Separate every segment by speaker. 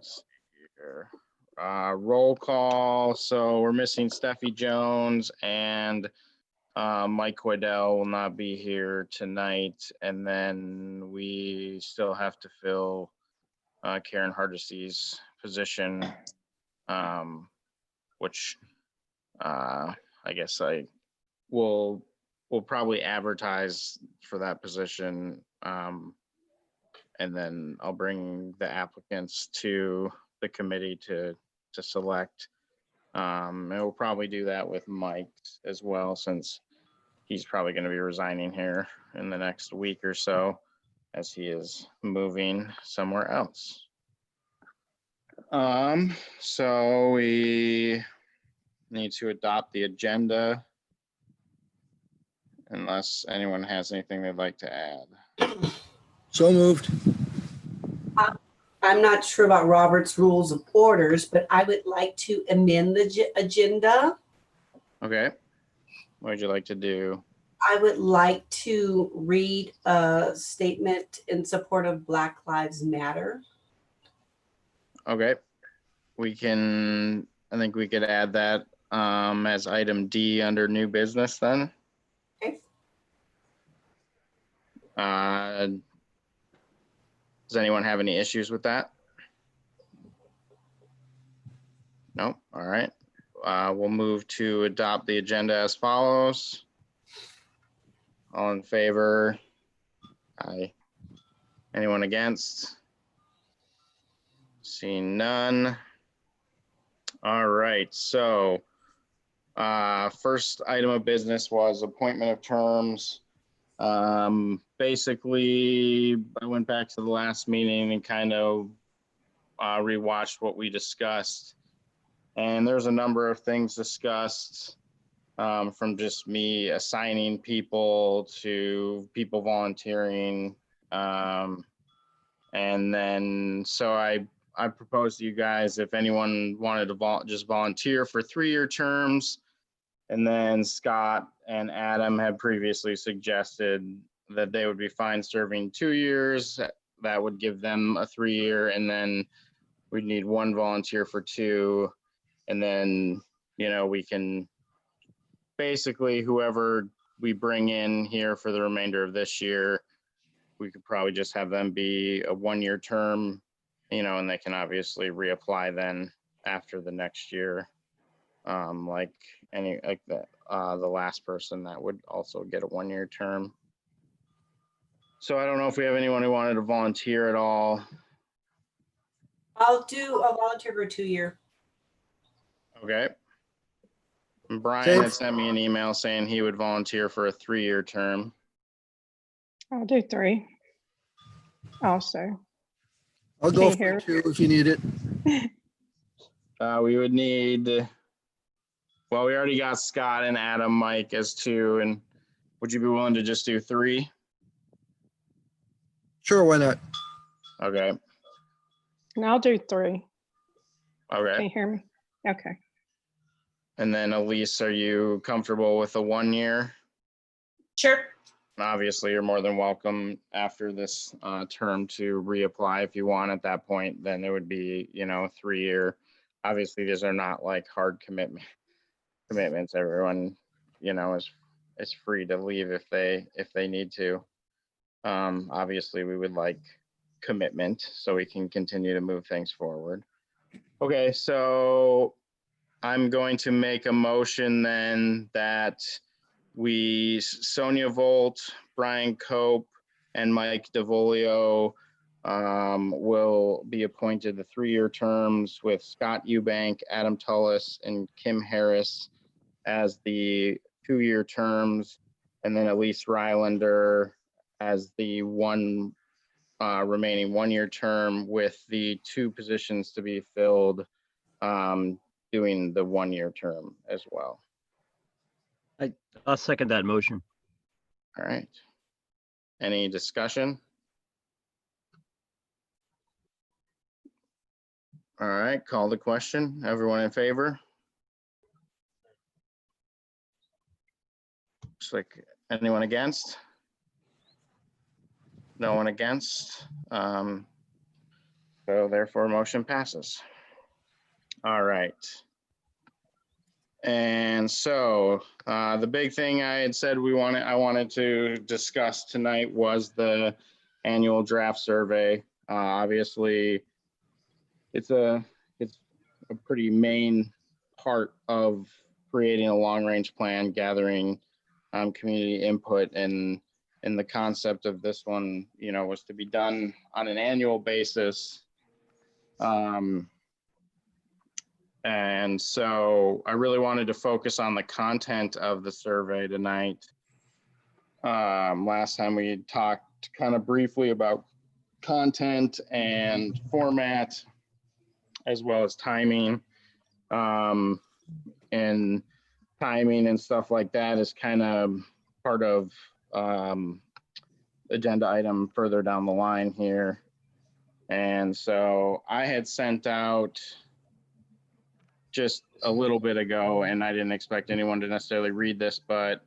Speaker 1: let's see here. Roll call. So we're missing Steffi Jones and Mike Quidell will not be here tonight. And then we still have to fill Karen Hardesty's position, which I guess we'll probably advertise for that position. And then I'll bring the applicants to the committee to select. And we'll probably do that with Mike as well, since he's probably going to be resigning here in the next week or so, as he is moving somewhere else. So we need to adopt the agenda unless anyone has anything they'd like to add.
Speaker 2: So moved.
Speaker 3: I'm not sure about Robert's Rules of Orders, but I would like to amend the agenda.
Speaker 1: Okay. What would you like to do?
Speaker 3: I would like to read a statement in support of Black Lives Matter.
Speaker 1: Okay. I think we could add that as item D under new business then.
Speaker 3: Okay.
Speaker 1: Does anyone have any issues with that? No. All right. We'll move to adopt the agenda as follows. All in favor? Aye. Anyone against? Seeing none. All right. So first item of business was appointment of terms. Basically, I went back to the last meeting and kind of rewatched what we discussed. And there's a number of things discussed, from just me assigning people to people volunteering. And then, so I proposed to you guys, if anyone wanted to just volunteer for 3-year terms. And then Scott and Adam had previously suggested that they would be fine serving 2 years. That would give them a 3-year, and then we'd need 1 volunteer for 2. And then, we can basically, whoever we bring in here for the remainder of this year, we could probably just have them be a 1-year term, and they can obviously reapply then after the next year. Like the last person that would also get a 1-year term. So I don't know if we have anyone who wanted to volunteer at all.
Speaker 3: I'll volunteer for a 2-year.
Speaker 1: Okay. And Brian had sent me an email saying he would volunteer for a 3-year term.
Speaker 4: I'll do 3 also.
Speaker 2: I'll go for 2 if you need it.
Speaker 1: We would need, well, we already got Scott and Adam, Mike as 2, and would you be willing to just do 3?
Speaker 2: Sure, why not?
Speaker 1: Okay.
Speaker 4: And I'll do 3.
Speaker 1: Okay.
Speaker 4: Can you hear me? Okay.
Speaker 1: And then Elise, are you comfortable with a 1-year?
Speaker 3: Sure.
Speaker 1: Obviously, you're more than welcome after this term to reapply if you want. At that point, then it would be, a 3-year. Obviously, these are not like hard commitments. Everyone, is free to leave if they need to. Obviously, we would like commitment so we can continue to move things forward. Okay, so I'm going to make a motion then that Sonia Volt, Brian Cope, and Mike DeVolio will be appointed the 3-year terms, with Scott Eubank, Adam Tullis, and Kim Harris as the 2-year terms, and then Elise Rylander as the remaining 1-year term, with the 2 positions to be filled doing the 1-year term as well.
Speaker 5: I'll second that motion.
Speaker 1: All right. Any discussion? All right, call the question. Everyone in favor? Looks like anyone against? No one against. So therefore, motion passes. All right. And so the big thing I had said I wanted to discuss tonight was the annual draft survey. Obviously, it's a pretty main part of creating a long range plan, gathering community input, and the concept of this one, was to be done on an annual basis. And so I really wanted to focus on the content of the survey tonight. Last time we talked kind of briefly about content and format, as well as timing. And timing and stuff like that is kind of part of agenda item further down the line here. And so I had sent out just a little bit ago, and I didn't expect anyone to necessarily read this, but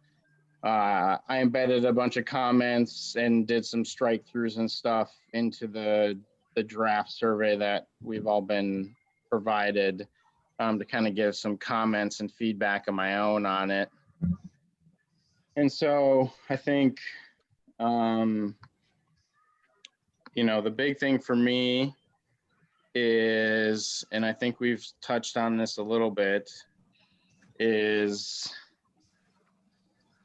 Speaker 1: I embedded a bunch of comments and did some strike throughs and stuff into the draft survey that we've all been provided, to kind of give some comments and feedback of my own on it. And so I think, the big thing for me is, and I think we've touched on this a little bit, is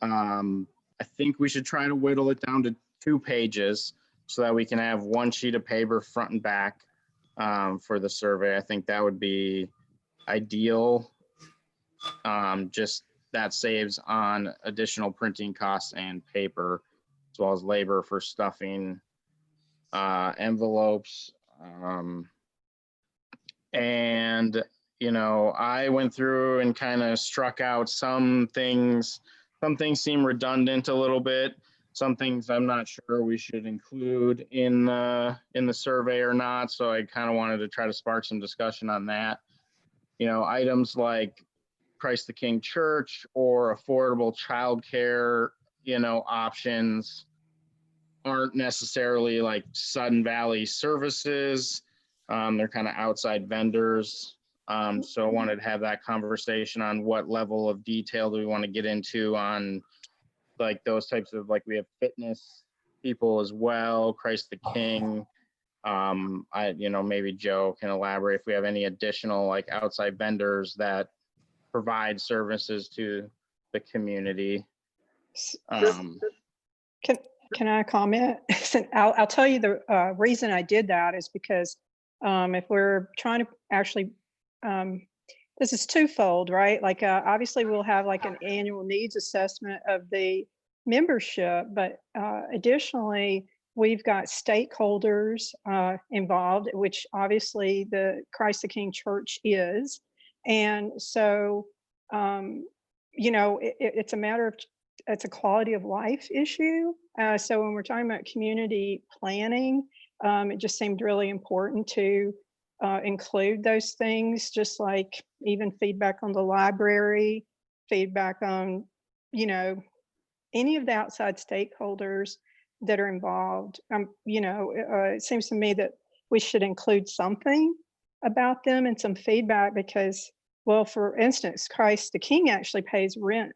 Speaker 1: I think we should try to whittle it down to 2 pages so that we can have one sheet of paper front and back for the survey. I think that would be ideal. Just that saves on additional printing costs and paper, as well as labor for stuffing envelopes. And, I went through and kind of struck out some things. Some things seem redundant a little bit. Some things I'm not sure we should include in the survey or not. So I kind of wanted to try to spark some discussion on that. Items like Christ the King Church or affordable childcare, options aren't necessarily like Sudden Valley services. They're kind of outside vendors. So I wanted to have that conversation on what level of detail do we want to get into on like those types of, like, we have fitness people as well, Christ the King. Maybe Joe can elaborate if we have any additional like outside vendors that provide services to the community.
Speaker 4: Can I comment? I'll tell you the reason I did that is because if we're trying to actually, this is twofold, right? Like obviously we'll have like an annual needs assessment of the membership, but additionally, we've got stakeholders involved, which obviously the Christ the King Church is. And so, it's a matter of, it's a quality of life issue. So when we're talking about community planning, it just seemed really important to include those things, just like even feedback on the library, feedback on, any of the outside stakeholders that are involved. It seems to me that we should include something about them and some feedback because, well, for instance, Christ the King actually pays rent,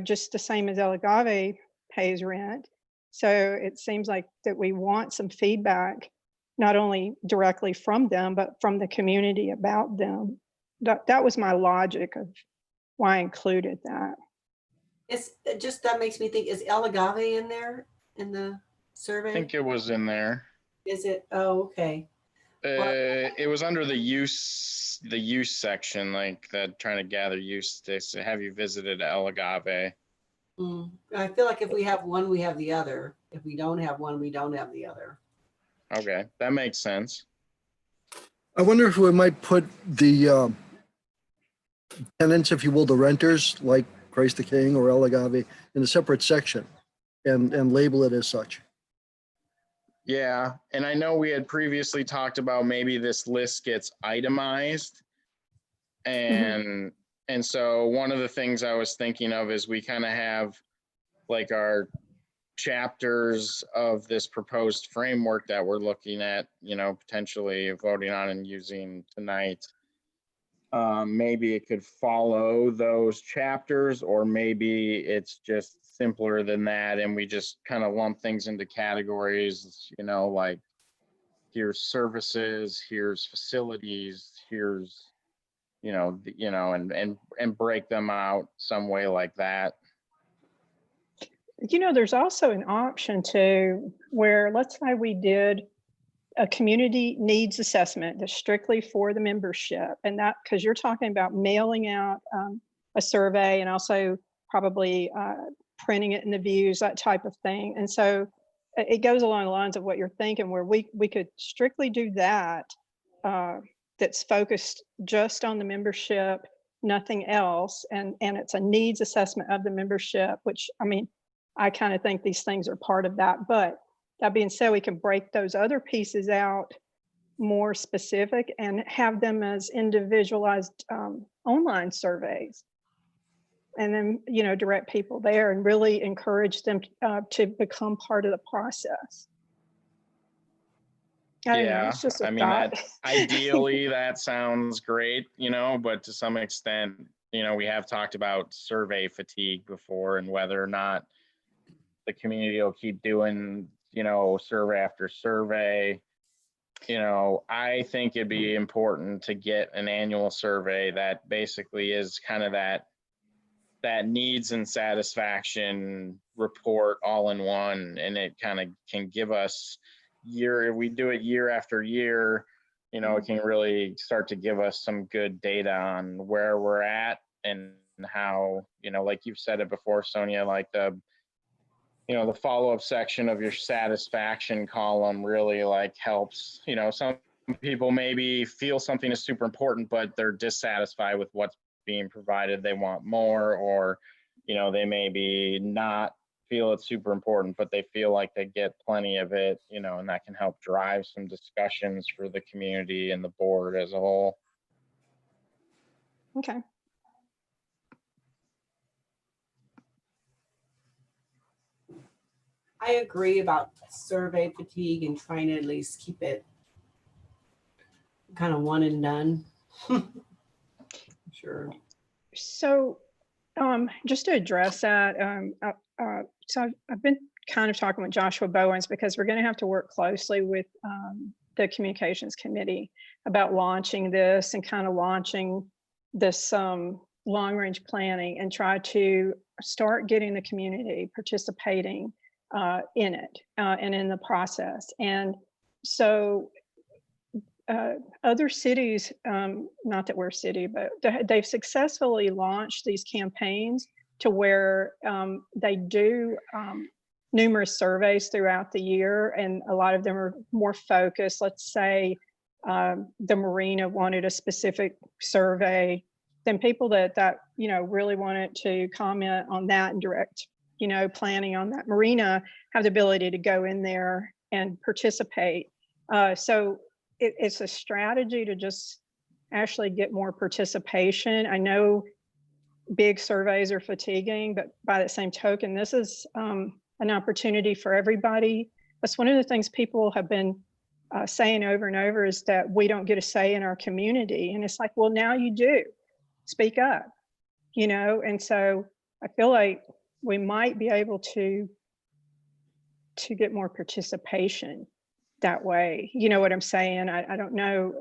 Speaker 4: just the same as El Agave pays rent. So it seems like that we want some feedback, not only directly from them, but from the community about them. That was my logic of why I included that.
Speaker 3: It's just, that makes me think, is El Agave in there in the survey?
Speaker 1: I think it was in there.
Speaker 3: Is it? Oh, okay.
Speaker 1: It was under the use section, like that, trying to gather use. They say, have you visited El Agave?
Speaker 3: I feel like if we have one, we have the other. If we don't have one, we don't have the other.
Speaker 1: Okay, that makes sense.
Speaker 2: I wonder if we might put the tenants, if you will, the renters, like Christ the King or El Agave, in a separate section and label it as such.
Speaker 1: Yeah, and I know we had previously talked about maybe this list gets itemized. And so one of the things I was thinking of is we kind of have like our chapters of this proposed framework that we're looking at, potentially voting on and using tonight, maybe it could follow those chapters, or maybe it's just simpler than that and we just kind of lump things into categories, like here's services, here's facilities, here's, and break them out some way like that.
Speaker 4: There's also an option too, where let's say we did a community needs assessment that's strictly for the membership, and that, because you're talking about mailing out a survey and also probably printing it in the views, that type of thing. And so it goes along the lines of what you're thinking, where we could strictly do that, that's focused just on the membership, nothing else, and it's a needs assessment of the membership, which, I mean, I kind of think these things are part of that. But that being said, we can break those other pieces out more specific and have them as individualized online surveys, and then direct people there and really encourage them to become part of the process. I don't know, it's just a thought.
Speaker 1: Ideally that sounds great, but to some extent, we have talked about survey fatigue before, and whether or not the community will keep doing, survey after survey. I think it'd be important to get an annual survey that basically is kind of that needs and satisfaction report all in one, and it kind of can give us if we do it year after year, it can really start to give us some good data on where we're at and how, like you've said it before, Sonia, like the follow-up section of your satisfaction column really like helps. Some people maybe feel something is super important, but they're dissatisfied with what's being provided. They want more, or, they maybe not feel it's super important, but they feel like they get plenty of it, and that can help drive some discussions for the community and the board as a whole.
Speaker 4: Okay.
Speaker 3: I agree about survey fatigue and trying to at least keep it kind of one and done. Sure.
Speaker 4: So just to address that, so I've been kind of talking with Joshua Bowens, because we're going to have to work closely with the communications committee about launching this and kind of launching this long range planning, and try to start getting the community participating in it and in the process. And so other cities, not that we're a city, but they've successfully launched these campaigns to where they do numerous surveys throughout the year, and a lot of them are more focused. Let's say the marina wanted a specific survey, then people that really wanted to comment on that and direct planning on that marina have the ability to go in there and participate. So it's a strategy to just actually get more participation. I know big surveys are fatiguing, but by the same token, this is an opportunity for everybody. That's one of the things people have been saying over and over, is that we don't get a say in our community. And it's like, well, now you do. Speak up, and so I feel like we might be able to get more participation that way. You know what I'm saying? I don't know.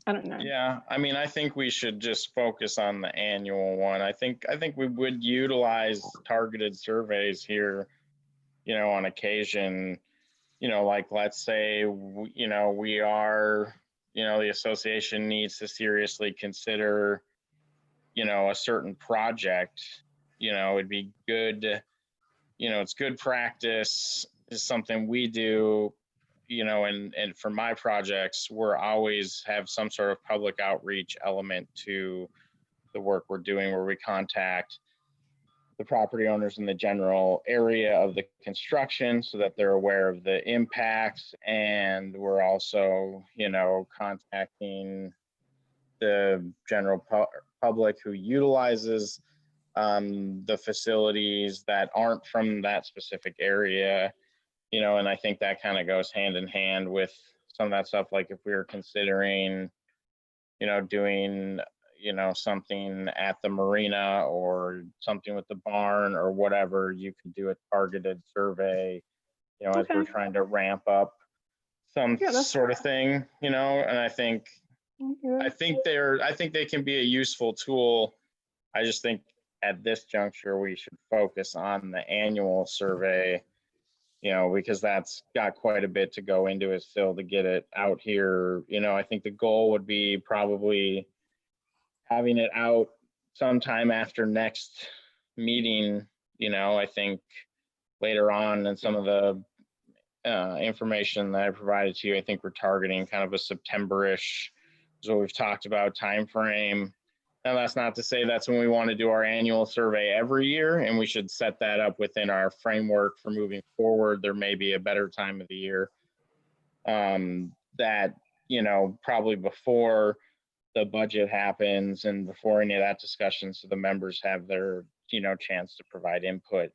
Speaker 4: I don't know.
Speaker 1: Yeah, I think we should just focus on the annual one. I think we would utilize targeted surveys here, on occasion, like let's say, we are, the association needs to seriously consider, a certain project, it'd be good, it's good practice, is something we do, and for my projects, we're always have some sort of public outreach element to the work we're doing, where we contact the property owners in the general area of the construction so that they're aware of the impacts. And we're also, contacting the general public who utilizes the facilities that aren't from that specific area, and I think that kind of goes hand in hand with some of that stuff. Like if we were considering, doing, something at the marina or something with the barn or whatever, you can do a targeted survey, as we're
Speaker 4: Okay.
Speaker 1: trying to ramp up some
Speaker 4: Yeah, that's
Speaker 1: sort of thing, and I think they can be a useful tool. I just think at this juncture, we should focus on the annual survey, because that's got quite a bit to go into it still to get it out here. I think the goal would be probably having it out sometime after next meeting. I think later on in some of the information that I provided to you, I think we're targeting kind of a September-ish is what we've talked about time frame. Now, that's not to say that's when we want to do our annual survey every year, and we should set that up within our framework for moving forward. There may be a better time of the year that, probably before the budget happens and before any of that discussion, so the members have their, chance to provide input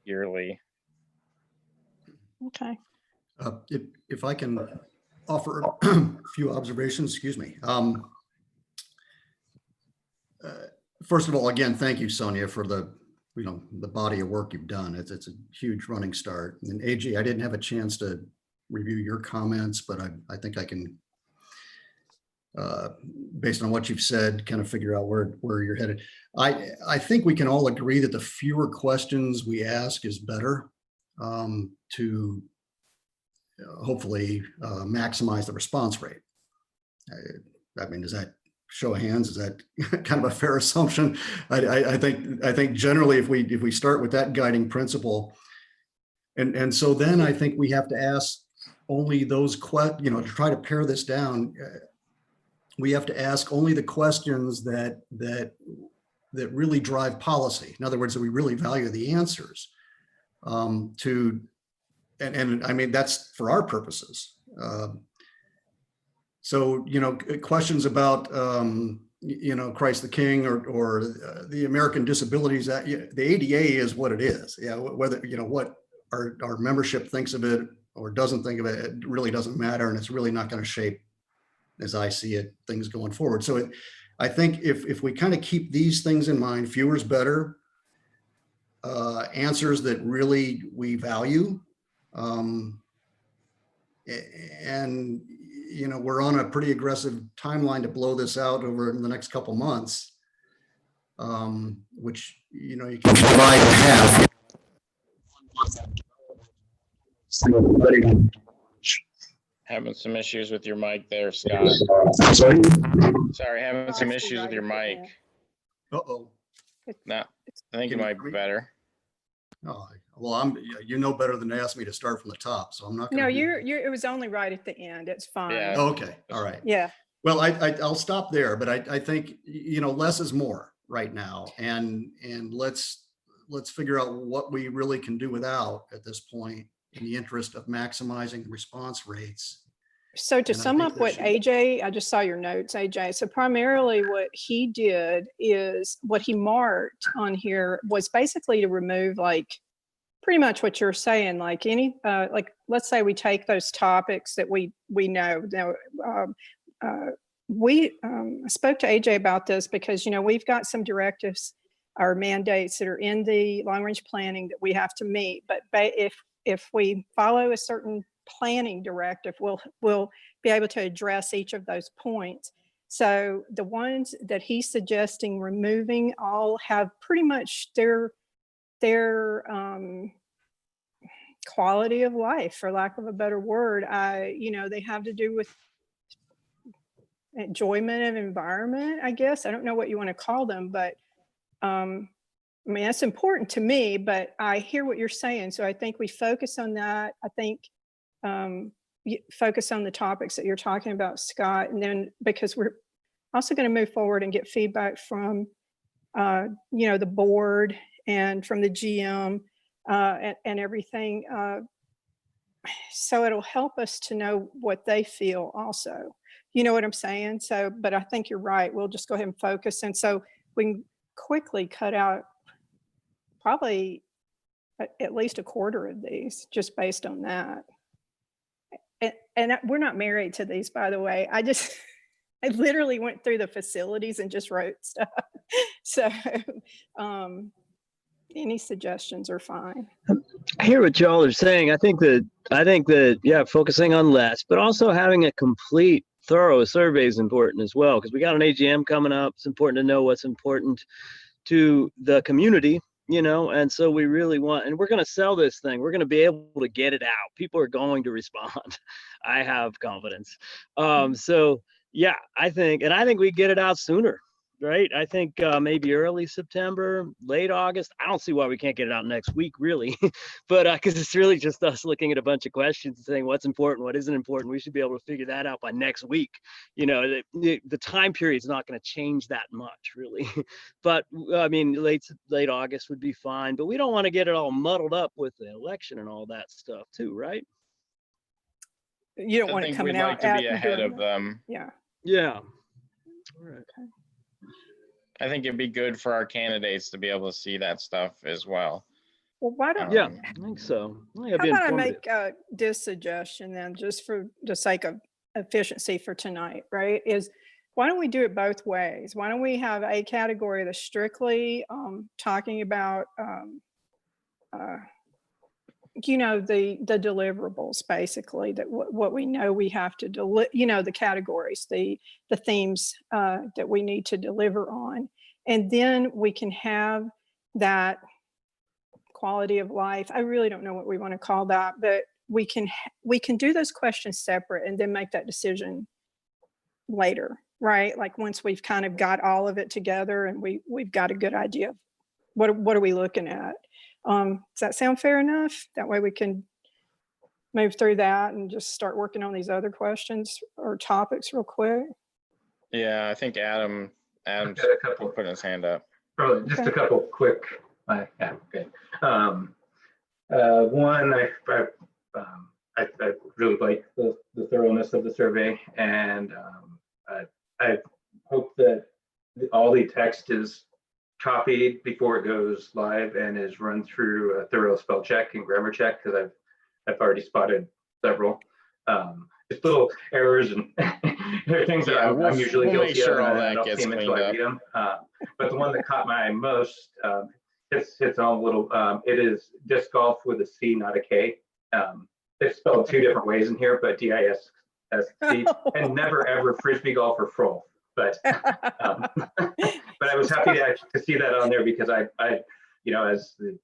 Speaker 1: yearly.
Speaker 4: okay.
Speaker 6: If I can offer a few observations, excuse me. First of all, again, thank you, Sonia, for the body of work you've done. It's a huge running start. And AJ, I didn't have a chance to review your comments, but I think I can, based on what you've said, kind of figure out where you're headed. I think we can all agree that the fewer questions we ask is better to hopefully maximize the response rate. I mean, does that show of hands? Is that kind of a fair assumption? I think generally if we start with that guiding principle, and so then I think we have to ask only those to try to pare this down. We have to ask only the questions that really drive policy. In other words, that we really value the answers and I mean, that's for our purposes. So, questions about, Christ the King or the American Disabilities Act, the ADA is what it is. Yeah, whether, what our membership thinks of it or doesn't think of it, it really doesn't matter. And it's really not going to shape, as I see it, things going forward. So I think if we kind of keep these things in mind, fewer is better, answers that really we value, and we're on a pretty aggressive timeline to blow this out over the next couple months, which you can divide in half.
Speaker 1: Having some issues with your mic there, Scott. Sorry, having some issues with your mic.
Speaker 6: Uh-oh.
Speaker 1: No, I think it might be better.
Speaker 6: Oh, well, you know better than to ask me to start from the top, so I'm not gonna.
Speaker 4: No, it was only right at the end. It's fine.
Speaker 1: Yeah.
Speaker 6: Oh, okay, all right.
Speaker 4: Yeah.
Speaker 6: Well, I'll stop there, but I think, less is more right now. And let's figure out what we really can do without at this point in the interest of maximizing the response rates.
Speaker 4: So to sum up what AJ, I just saw your notes, AJ. So primarily what he did is what he marked on here was basically to remove pretty much what you're saying, let's say we take those topics that we know. I spoke to AJ about this because, we've got some directives or mandates that are in the long range planning that we have to meet. But if we follow a certain planning directive, we'll be able to address each of those points. So the ones that he's suggesting removing all have pretty much their quality of life, for lack of a better word. They have to do with enjoyment of environment, I guess. I don't know what you want to call them, but that's important to me, but I hear what you're saying. So I think we focus on that. I think focus on the topics that you're talking about, Scott. And then because we're also going to move forward and get feedback from, the board and from the GM and everything. So it'll help us to know what they feel also. You know what I'm saying? So, but I think you're right. We'll just go ahead and focus. And so we can quickly cut out probably at least a quarter of these, just based on that. And we're not married to these, by the way. I literally went through the facilities and just wrote stuff. So any suggestions are fine.
Speaker 5: I hear what y'all are saying. I think that, yeah, focusing on less, but also having a complete, thorough survey is important as well, because we got an AGM coming up. It's important to know what's important to the community, and so we really want, and we're going to sell this thing. We're going to be able to get it out. People are going to respond. I have confidence. So yeah, I think we get it out sooner, right? I think maybe early September, late August. I don't see why we can't get it out next week, really. But because it's really just us looking at a bunch of questions and saying what's important, what isn't important. We should be able to figure that out by next week. The time period is not going to change that much, really. But I mean, late August would be fine. But we don't want to get it all muddled up with the election and all that stuff, too, right?
Speaker 4: You don't
Speaker 1: I
Speaker 4: want it
Speaker 1: think
Speaker 4: coming
Speaker 1: we'd
Speaker 4: out
Speaker 1: like to be ahead
Speaker 4: during
Speaker 1: of
Speaker 4: the-
Speaker 1: them.
Speaker 4: Yeah.
Speaker 5: Yeah. All right.
Speaker 4: Okay.
Speaker 1: I think it'd be good for our candidates to be able to see that stuff as well.
Speaker 4: Well, why don't
Speaker 5: Yeah, I think so.
Speaker 4: how about I make this suggestion then, just for the sake of efficiency for tonight, right? Is why don't we do it both ways? Why don't we have a category that's strictly talking about the deliverables, basically, that what we know we have to the categories, the themes that we need to deliver on, and then we can have that quality of life. I really don't know what we want to call that, but we can do those questions separate and then make that decision later, right? Like once we've kind of got all of it together and we've got a good idea of what are we looking at. Does that sound fair enough? That way we can move through that and just start working on these other questions or topics real quick.
Speaker 1: Yeah, I think Adam's
Speaker 7: I've got a couple.
Speaker 1: putting his hand up.
Speaker 7: Probably just
Speaker 4: Okay.
Speaker 7: a couple quick. Yeah, okay. One, I really like the thoroughness of the survey, and I hope that all the text is copied before it goes live and is run through a thorough spell check and grammar check, because I've already spotted several just little errors and things that I'm usually
Speaker 1: we'll make
Speaker 7: guilty
Speaker 1: sure
Speaker 7: of,
Speaker 1: all
Speaker 7: and I
Speaker 1: that
Speaker 7: don't
Speaker 1: gets
Speaker 7: see them until
Speaker 1: cleaned
Speaker 7: I
Speaker 1: up.
Speaker 7: read them. But the one that caught my eye most, it's on a little, it is disc golf with a C, not a K. It's spelled two different ways in here, but DISC, and never ever frisbee golf or froth. But but I was happy to see that on there, because I as the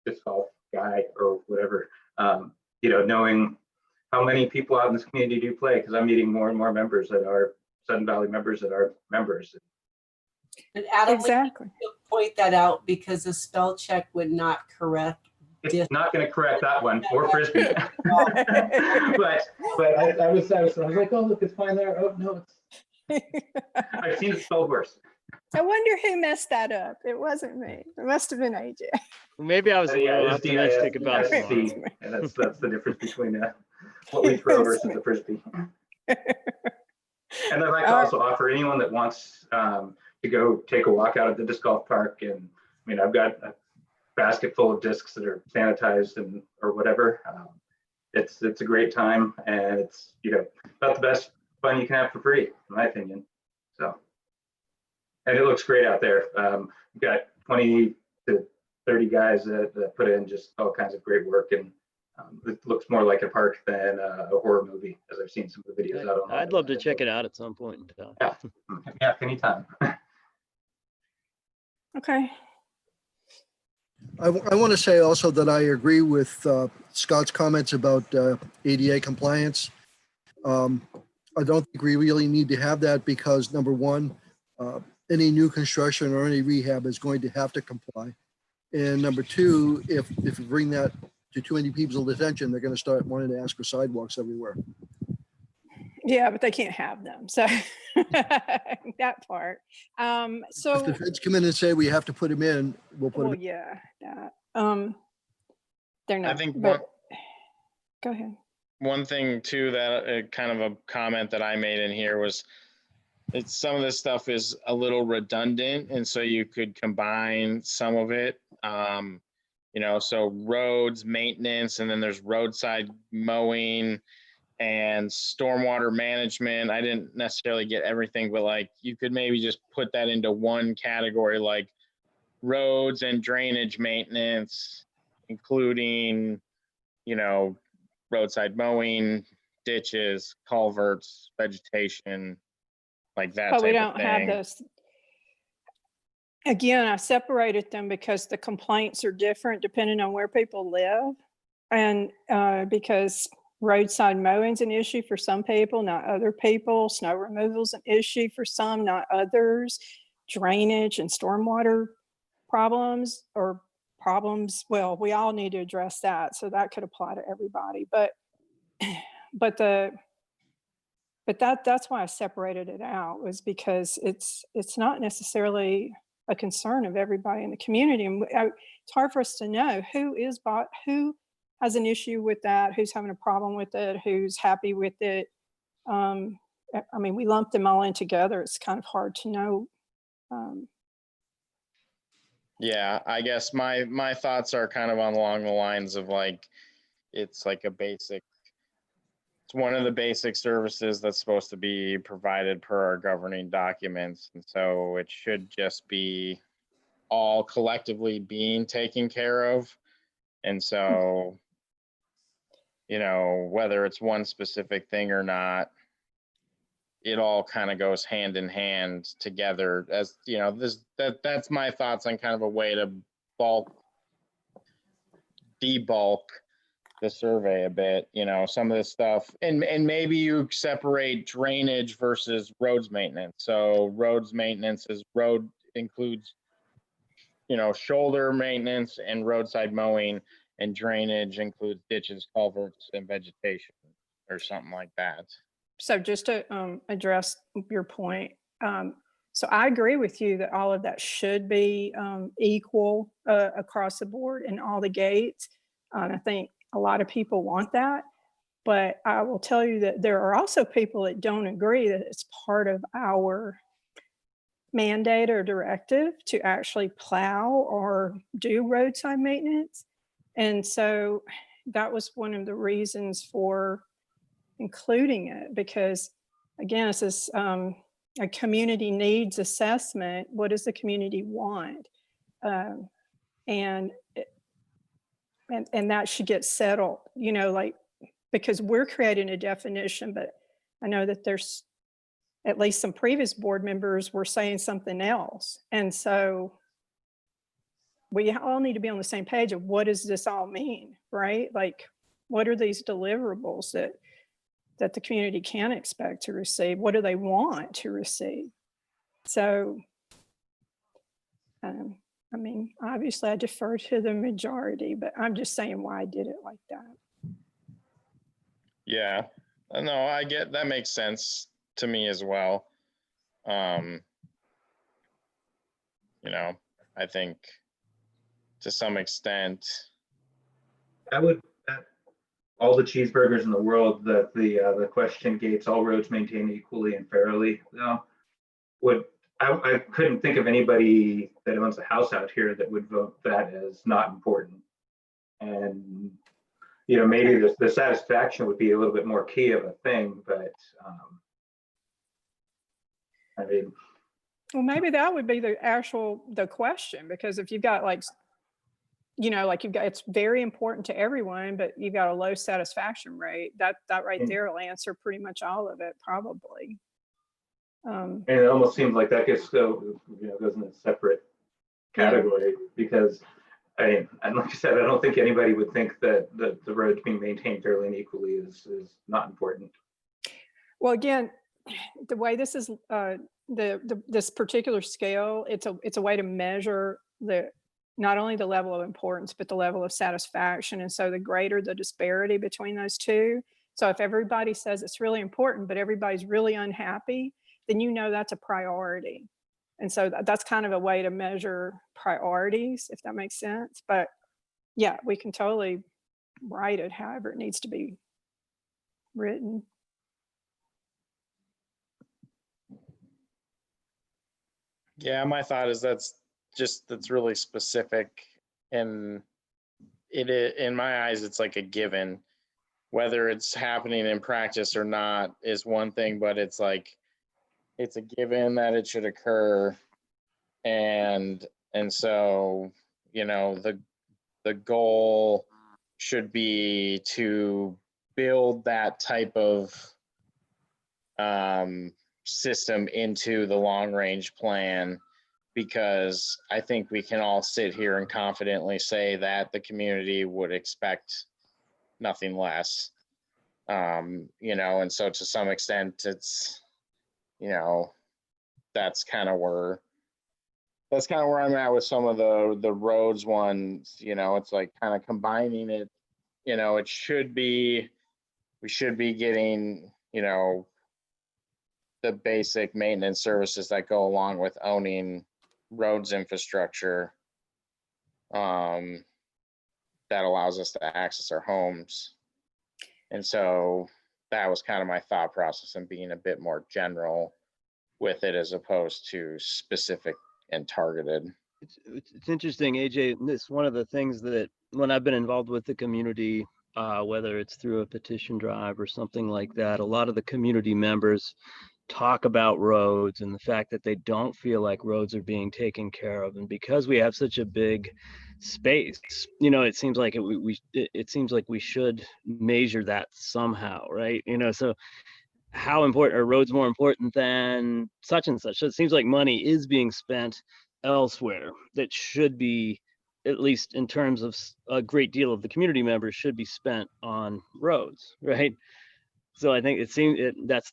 Speaker 7: disc golf guy or whatever, knowing how many people out in this community do play, because I'm meeting more and more members that are Sudden Valley members that are members.
Speaker 3: And Adam,
Speaker 4: Exactly.
Speaker 3: we need to point that out, because a spell check would not correct.
Speaker 7: It's not going to correct that one or frisbee. but I was like, oh look, it's fine there. Oh no, I've seen it spelled worse.
Speaker 4: I wonder who messed that up. It wasn't me. It must have been AJ.
Speaker 5: Maybe I was a little
Speaker 7: it's
Speaker 5: optimistic about
Speaker 7: DISC,
Speaker 5: tomorrow.
Speaker 7: and that's the difference between what we throw versus the frisbee. And I'd like to also offer anyone that wants to go take a walk out at the disc golf park. And I mean, I've got a basket full of discs that are sanitized or whatever. It's a great time, and it's about the best fun you can have for free, in my opinion. So, and it looks great out there. We've got 20 to 30 guys that put in just all kinds of great work, and it looks more like a park than a horror movie, as I've seen some of the videos out on.
Speaker 5: I'd love to check it out at some point in time.
Speaker 7: Yeah, anytime.
Speaker 4: Okay.
Speaker 2: I want to say also that I agree with Scott's comments about ADA compliance. I don't think we really need to have that, because number one, any new construction or any rehab is going to have to comply. And number two, if you bring that to too many people's attention, they're going to start wanting to ask for sidewalks everywhere.
Speaker 4: Yeah, but they can't have them. So that part. So
Speaker 2: If the feds come in and say we have to put them in, we'll put them
Speaker 4: well,
Speaker 2: in.
Speaker 4: yeah, that. They're not.
Speaker 1: I think
Speaker 4: go ahead.
Speaker 1: one thing too, that kind of a comment that I made in here was, it's some of this stuff is a little redundant, and so you could combine some of it. You know, so roads maintenance, and then there's roadside mowing and stormwater management. I didn't necessarily get everything, but like you could maybe just put that into one category, like roads and drainage maintenance, including, you know, roadside mowing, ditches, culverts, vegetation, like that
Speaker 4: But we
Speaker 1: type of
Speaker 4: don't have
Speaker 1: thing.
Speaker 4: those. Again, I separated them because the complaints are different depending on where people live. And because roadside mowing's an issue for some people, not other people. Snow removal's an issue for some, not others. Drainage and stormwater problems, well, we all need to address that. So that could apply to everybody. But that's why I separated it out, was because it's not necessarily a concern of everybody in the community. And it's hard for us to know who has an issue with that, who's having a problem with it, who's happy with it. I mean, we lump them all in together. It's kind of hard to know.
Speaker 1: Yeah, I guess my thoughts are kind of along the lines of like, it's like it's one of the basic services that's supposed to be provided per our governing documents. And so it should just be all collectively being taken care of. And so, you know, whether it's one specific thing or not, it all kind of goes hand in hand together. As you know, that's my thoughts on kind of a way to debulk the survey a bit. You know, some of this stuff, and maybe you separate drainage versus roads maintenance. So roads maintenance includes, you know, shoulder maintenance and roadside mowing, and drainage includes ditches, culverts, and vegetation, or something like that.
Speaker 4: So just to address your point, so I agree with you that all of that should be equal across the board in all the gates. I think a lot of people want that, but I will tell you that there are also people that don't agree that it's part of our mandate or directive to actually plow or do roadside maintenance. And so that was one of the reasons for including it, because again, it's this a community needs assessment. What does the community want? And that should get settled, you know, like, because we're creating a definition, but I know that there's at least some previous board members were saying something else. And so we all need to be on the same page of what does this all mean, right? Like, what are these deliverables that the community can expect to receive? What do they want to receive? So, I mean, obviously I defer to the majority, but I'm just saying why I did it like that.
Speaker 1: Yeah, no, I get that, makes sense to me as well. You know, I think to some extent,
Speaker 7: I would bet all the cheeseburgers in the world that the question gates all roads maintained equally and fairly. I couldn't think of anybody that owns a house out here that would vote that as not important. And you know, maybe the satisfaction would be a little bit more key of a thing, but I mean,
Speaker 4: well, maybe that would be the question, because if you've got like, you know, like it's very important to everyone, but you've got a low satisfaction rate, that right there will answer pretty much all of it, probably.
Speaker 7: And it almost seems like that goes in a separate category, because I mean, and like I said, I don't think anybody would think that the roads being maintained fairly and equally is not important.
Speaker 4: Well, again, the way this is this particular scale, it's a way to measure not only the level of importance, but the level of satisfaction. And so the greater the disparity between those two. So if everybody says it's really important, but everybody's really unhappy, then you know that's a priority. And so that's kind of a way to measure priorities, if that makes sense. But yeah, we can totally write it however it needs to be written.
Speaker 1: Yeah, my thought is that's really specific, and in my eyes, it's like a given. Whether it's happening in practice or not is one thing, but it's like, it's a given that it should occur. And so, the goal should be to build that type of system into the long range plan, because I think we can all sit here and confidently say that the community would expect nothing less. And so to some extent, it's, that's kind of where I'm at with some of the roads ones. It's like kind of combining it. We should be getting, the basic maintenance services that go along with owning roads infrastructure, that allows us to access our homes. And so that was kind of my thought process, and being a bit more general with it as opposed to specific and targeted.
Speaker 5: It's interesting, AJ. This one of the things that when I've been involved with the community, whether it's through a petition drive or something like that, a lot of the community members talk about roads and the fact that they don't feel like roads are being taken care of. And because we have such a big space, it seems like it seems like we should measure that somehow, right? So how important are roads more important than such and such? So it seems like money is being spent elsewhere that should be, at least in terms of a great deal of the community members, should be spent on roads, right? So I think that's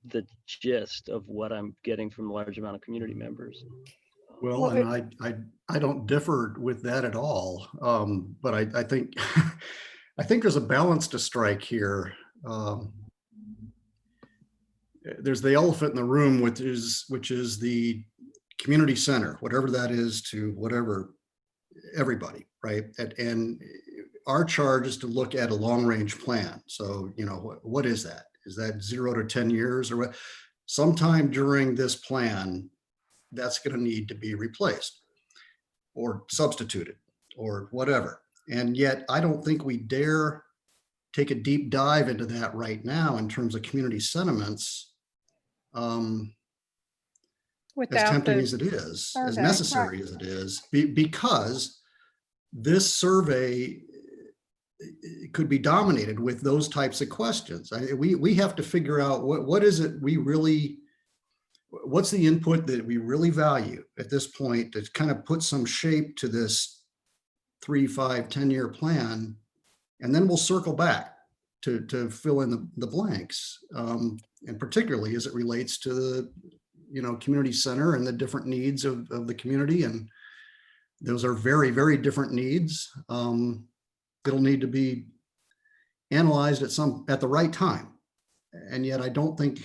Speaker 5: the gist of what I'm getting from a large amount of community members.
Speaker 6: Well, and I don't differ with that at all. But I think I think there's a balance to strike here. There's the elephant in the room, which is the community center, whatever that is to whatever everybody, right? And our charge is to look at a long range plan. So, what is that? Is that 0 to 10 years or what? Sometime during this plan, that's going to need to be replaced or substituted or whatever. And yet I don't think we dare take a deep dive into that right now in terms of community sentiments, as tempting as it is, as necessary as it is, because this survey could be dominated with those types of questions. We have to figure out what is it we really, what's the input that we really value at this point to kind of put some shape to this 3, 5, 10-year plan, and then we'll circle back to fill in the blanks, and particularly as it relates to the community center and the different needs of the community. And those are very, very different needs. It'll need to be analyzed at the right time. And yet I don't think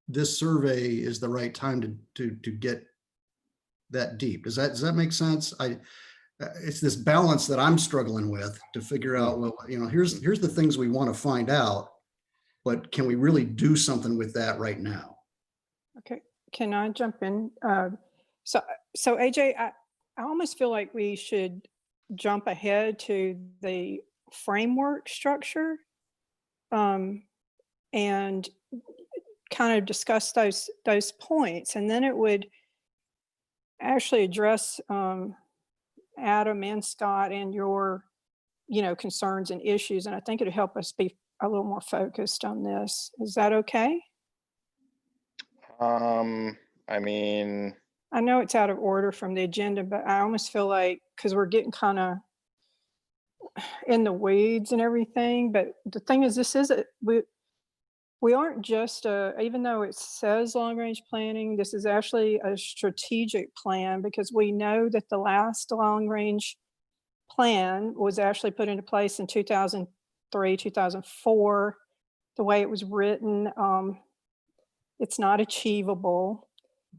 Speaker 6: this survey is the right time to get that deep. Does that make sense? It's this balance that I'm struggling with to figure out, well, here's the things we want to find out, but can we really do something with that right now?
Speaker 4: Okay, can I jump in? So AJ, I almost feel like we should jump ahead to the framework structure, and kind of discuss those points, and then it would actually address Adam and Scott and your concerns and issues, and I think it'd help us be a little more focused on this. Is that okay?
Speaker 1: I mean,
Speaker 4: I know it's out of order from the agenda, but I almost feel like, because we're getting kind of in the weeds and everything, but the thing is, we aren't just even though it says long range planning, this is actually a strategic plan, because we know that the last long range plan was actually put into place in 2003, 2004. The way it was written, it's not achievable,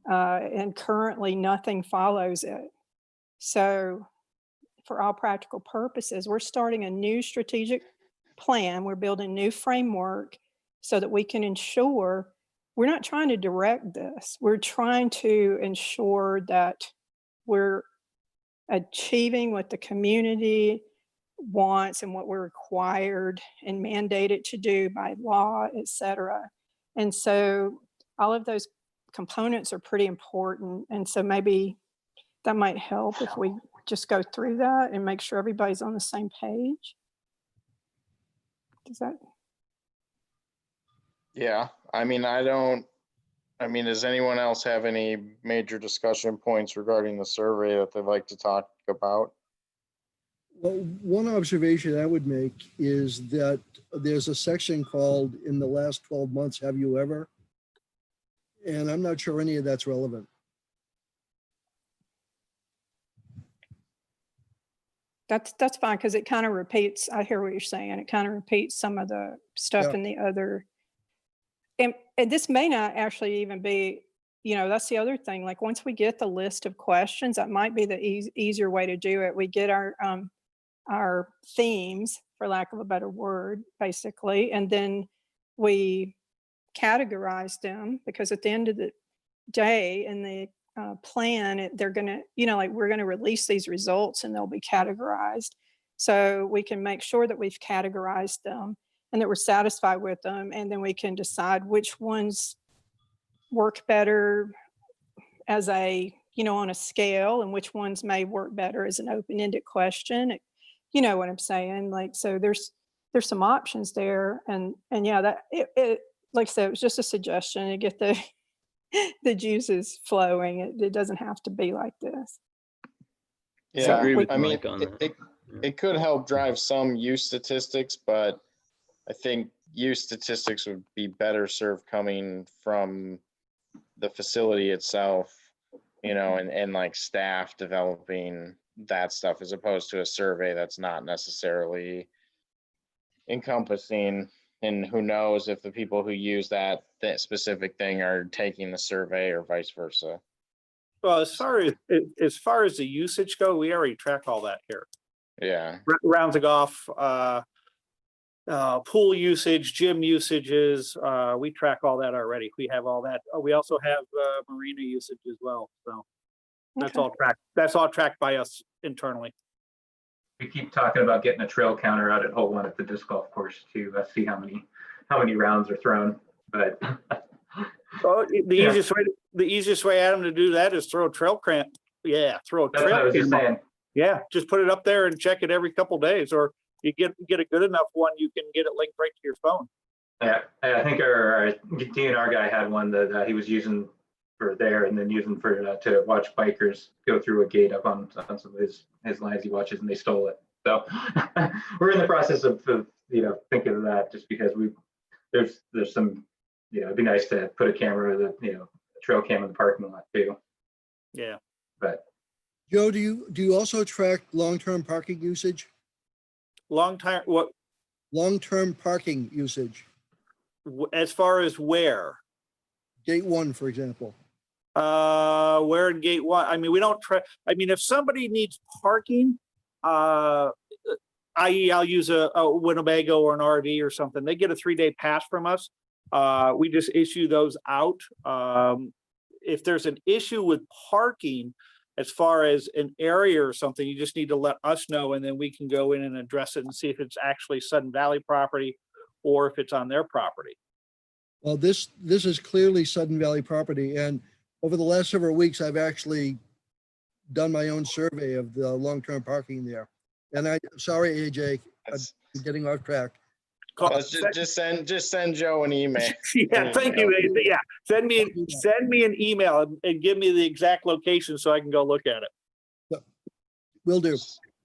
Speaker 4: and currently nothing follows it. So for all practical purposes, we're starting a new strategic plan. We're building a new framework so that we can ensure we're not trying to direct this. We're trying to ensure that we're achieving what the community wants and what we're required and mandated to do by law, et cetera. And so all of those components are pretty important. And so maybe that might help if we just go through that and make sure everybody's on the same page. Does that?
Speaker 1: Yeah, I mean, does anyone else have any major discussion points regarding the survey that they'd like to talk about?
Speaker 2: Well, one observation I would make is that there's a section called "In the last 12 months, have you ever?" And I'm not sure any of that's relevant.
Speaker 4: That's fine, because it kind of repeats, I hear what you're saying, it kind of repeats some of the stuff
Speaker 2: Yeah.
Speaker 4: in the other. And this may not actually even be, that's the other thing. Like once we get the list of questions, that might be the easier way to do it. We get our themes, for lack of a better word, basically, and then we categorize them, because at the end of the day in the plan, they're going to, like we're going to release these results and they'll be categorized. So we can make sure that we've categorized them and that we're satisfied with them. And then we can decide which ones work better as a, on a scale, and which ones may work better as an open-ended question. You know what I'm saying? Like, so there's some options there. And yeah, that it like I said, it was just a suggestion to get the juices flowing. It doesn't have to be like this.
Speaker 1: Yeah,
Speaker 5: agree with
Speaker 1: I mean,
Speaker 5: Mike on that.
Speaker 1: it could help drive some use statistics, but I think use statistics would be better served coming from the facility itself, and like staff developing that stuff, as opposed to a survey that's not necessarily encompassing. And who knows if the people who use that specific thing are taking the survey or vice versa.
Speaker 8: Well, as far as the usage go, we already track all that here.
Speaker 1: Yeah.
Speaker 8: Rounds of golf, pool usage, gym usages, we track all that already. We have all that. We also have marina usage as well. So that's all tracked. That's all tracked by us internally.
Speaker 7: We keep talking about getting a trail counter out at hole 1 at the disc golf course to see how many rounds are thrown. But
Speaker 8: So the easiest way, Adam, to do that is throw a trail cam. Yeah, throw a
Speaker 7: that's
Speaker 8: trail
Speaker 7: what I was just
Speaker 8: cam.
Speaker 7: saying.
Speaker 8: Yeah, just put it up there and check it every couple days, or you get a good enough one, you can get it linked right to your phone.
Speaker 7: Yeah, I think our DNR guy had one that he was using for there, and then using for to watch bikers go through a gate up on some of his lines he watches, and they stole it. So we're in the process of thinking of that, just because there's some, it'd be nice to put a camera, a trail cam in the parking lot too.
Speaker 8: Yeah.
Speaker 7: But
Speaker 2: Joe, do you also track long-term parking usage?
Speaker 8: What,
Speaker 2: Long-term parking usage,
Speaker 8: as far as where?
Speaker 2: gate 1, for example.
Speaker 8: Where in gate 1? I mean, we don't track. I mean, if somebody needs parking, i.e. I'll use a Winnebago or an RV or something, they get a 3-day pass from us. We just issue those out. If there's an issue with parking, as far as an area or something, you just need to let us know, and then we can go in and address it and see if it's actually Sudden Valley property or if it's on their property.
Speaker 2: Well, this is clearly Sudden Valley property, and over the last several weeks, I've actually done my own survey of the long-term parking there. And sorry, AJ, I'm getting off track.
Speaker 1: Let's just send Joe an email.
Speaker 8: Yeah, thank you. Yeah, send me an email and give me the exact location so I can go look at it.
Speaker 2: Will do.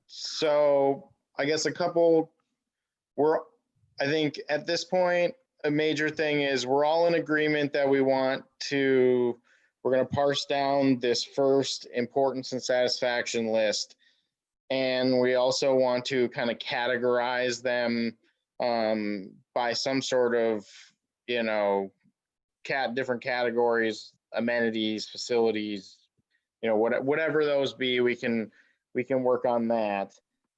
Speaker 1: So I guess I think at this point, a major thing is we're all in agreement that we're going to parse down this first importance and satisfaction list. And we also want to kind of categorize them by some sort of, different categories, amenities, facilities, whatever those be, we can work on that.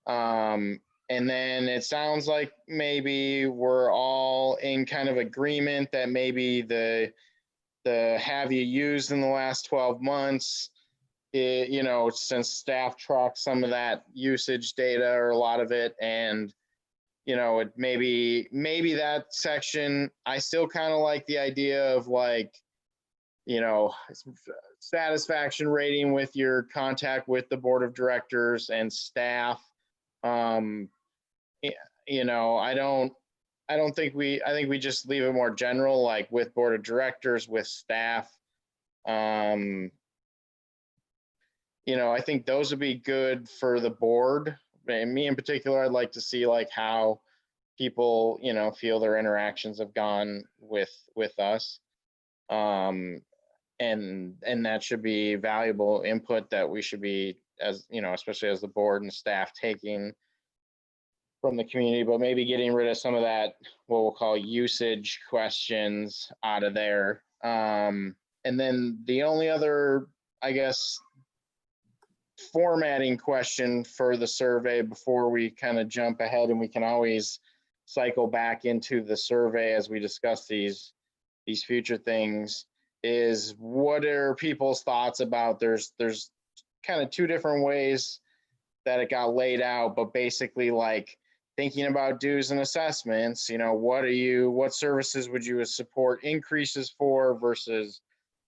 Speaker 1: And then it sounds like maybe we're all in kind of agreement that maybe the the have you used in the last 12 months, you know, since staff tracks some of that usage data or a lot of it, and you know, it maybe that section, I still kind of like the idea of like, you know, satisfaction rating with your contact with the board of directors and staff. You know, I think we just leave it more general, like with board of directors, with staff. You know, I think those would be good for the board. And me in particular, I'd like to see like how people, you know, feel their interactions have gone with us. And that should be valuable input that we should be, as you know, especially as the board and staff, taking from the community, but maybe getting rid of some of that, what we'll call usage questions out of there. And then the only other, I guess, formatting question for the survey before we kind of jump ahead, and we can always cycle back into the survey as we discuss these future things, is what are people's thoughts about, there's kind of two different ways that it got laid out, but basically like thinking about dues and assessments, you know, what services would you support increases for versus,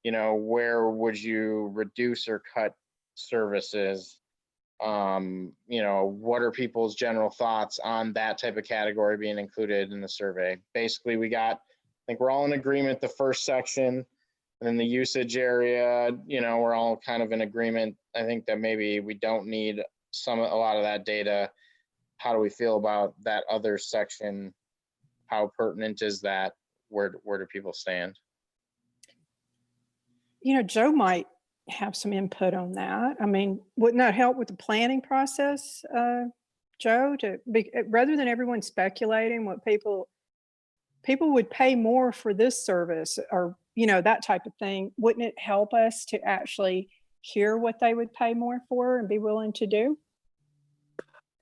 Speaker 1: you know, where would you reduce or cut services? You know, what are people's general thoughts on that type of category being included in the survey? Basically, I think we're all in agreement, the first section, and then the usage area, you know, we're all kind of in agreement. I think that maybe we don't need a lot of that data. How do we feel about that other section? How pertinent is that? Where do people stand?
Speaker 4: You know, Joe might have some input on that. I mean, wouldn't that help with the planning process, Joe, rather than everyone speculating what people would pay more for this service, or, you know, that type of thing? Wouldn't it help us to actually hear what they would pay more for and be willing to do?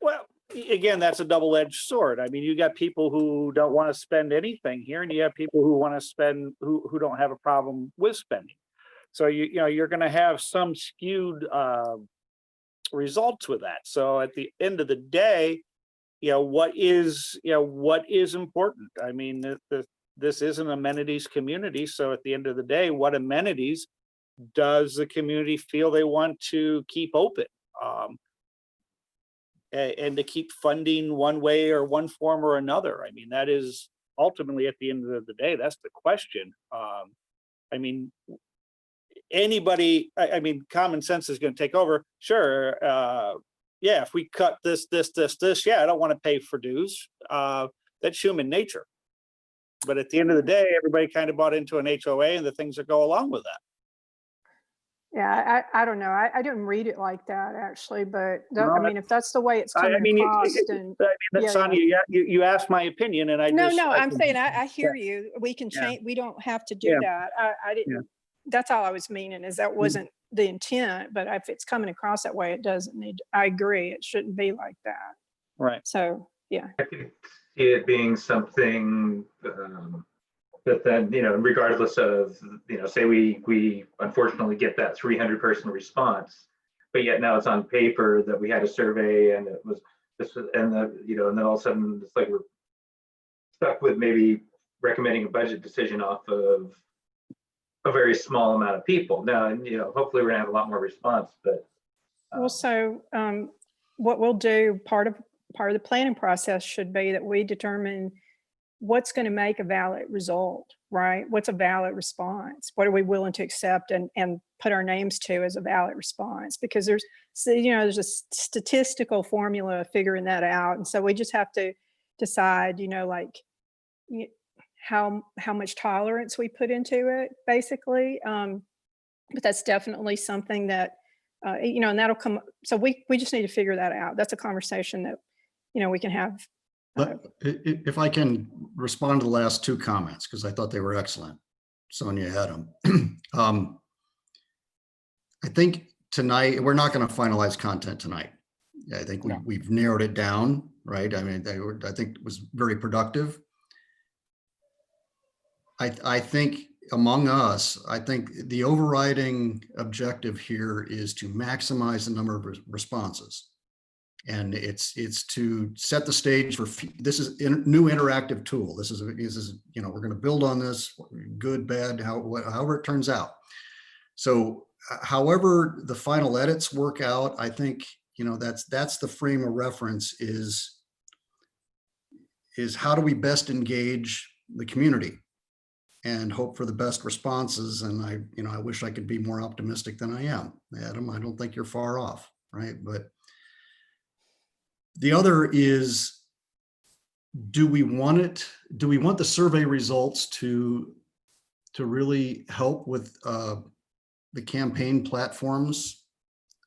Speaker 8: Well, again, that's a double-edged sword. I mean, you got people who don't want to spend anything here, and you have people who want to spend, who don't have a problem with spending. So you know, you're going to have some skewed results with that. So at the end of the day, you know, what is important? I mean, this is an amenities community. So at the end of the day, what amenities does the community feel they want to keep open? And to keep funding one way or one form or another. I mean, that is ultimately, at the end of the day, that's the question. I mean, I mean, common sense is going to take over. Sure. Yeah, if we cut this, yeah, I don't want to pay for dues. That's human nature. But at the end of the day, everybody kind of bought into an HOA and the things that go along with that.
Speaker 4: Yeah, I don't know. I didn't read it like that, actually, but I mean, if that's the way it's coming across, then
Speaker 8: that's Sonia, you asked my opinion, and
Speaker 4: I'm saying I hear you. We can change. We don't have to do that. I didn't. Yeah. That's all I was meaning, is that wasn't the intent. But if it's coming across that way, it doesn't need. I agree. It shouldn't be like that.
Speaker 8: Right.
Speaker 4: So yeah.
Speaker 7: I can see it being something. But then, you know, regardless of, you know, say we unfortunately get that 300-person response, but yet now it's on paper that we had a survey and it was this, and you know, and then all of a sudden it's like we're stuck with maybe recommending a budget decision off of a very small amount of people. Now, and you know, hopefully we're gonna have a lot more response, but
Speaker 4: well, so what we'll do, part of the planning process should be that we determine what's going to make a valid result, right? What's a valid response? What are we willing to accept and put our names to as a valid response? Because there's a statistical formula figuring that out. And so we just have to decide, you know, like how much tolerance we put into it, basically. But that's definitely something that, you know, and that'll come. So we just need to figure that out. That's a conversation that, you know, we can have.
Speaker 6: If I can respond to the last two comments, because I thought they were excellent. Sonia had them. I think tonight, we're not going to finalize content tonight. I think we've narrowed it down, right? I mean, I think it was very productive. I think among us, I think the overriding objective here is to maximize the number of responses. And it's to set the stage for, this is a new interactive tool. This is, you know, we're going to build on this, good, bad, however it turns out. So however the final edits work out, I think, you know, that's the frame of reference is how do we best engage the community and hope for the best responses. And I wish I could be more optimistic than I am, Adam. I don't think you're far off, right? But the other is, do we want it? Do we want the survey results to really help with the campaign platforms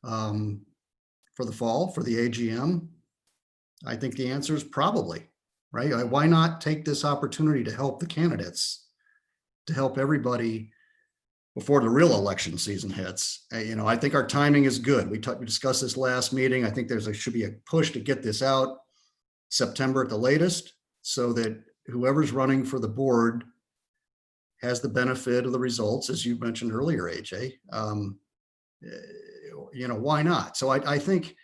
Speaker 6: for the fall, for the AGM? I think the answer is probably, right? Why not take this opportunity to help the candidates, to help everybody before the real election season hits? You know, I think our timing is good. We discussed this last meeting. I think should be a push to get this out September at the latest, so that whoever's running for the board has the benefit of the results, as you mentioned earlier, AJ. You know, why not? So I think,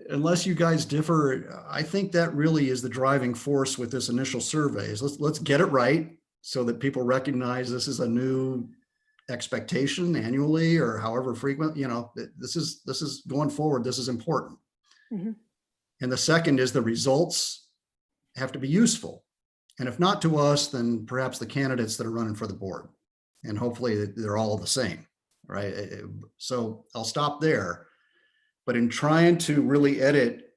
Speaker 6: unless you guys differ, I think that really is the driving force with this initial survey. Is let's get it right, so that people recognize this is a new expectation annually, or however frequent. You know, this is going forward. This is important.
Speaker 4: Mm-hmm.
Speaker 6: And the second is the results have to be useful. And if not to us, then perhaps the candidates that are running for the board. And hopefully they're all the same, right? So I'll stop there. But in trying to really edit,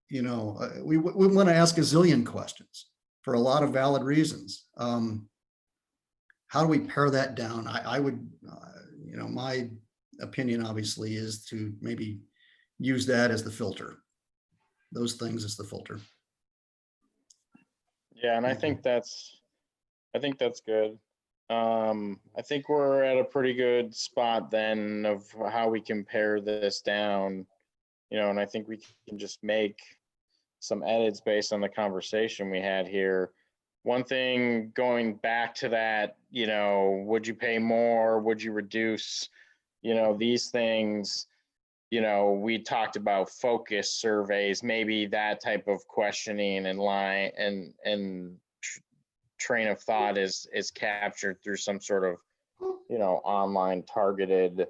Speaker 6: you know, we want to ask a zillion questions for a lot of valid reasons. How do we pare that down? I would, you know, my opinion obviously is to maybe use that as the filter. Those things as the filter.
Speaker 1: Yeah, and I think that's good. I think we're at a pretty good spot then of how we can pare this down, you know, and I think we can just make some edits based on the conversation we had here. One thing, going back to that, you know, would you pay more? Would you reduce? You know, these things, you know, we talked about focus surveys, maybe that type of questioning and line and train of thought is captured through some sort of, you know, online targeted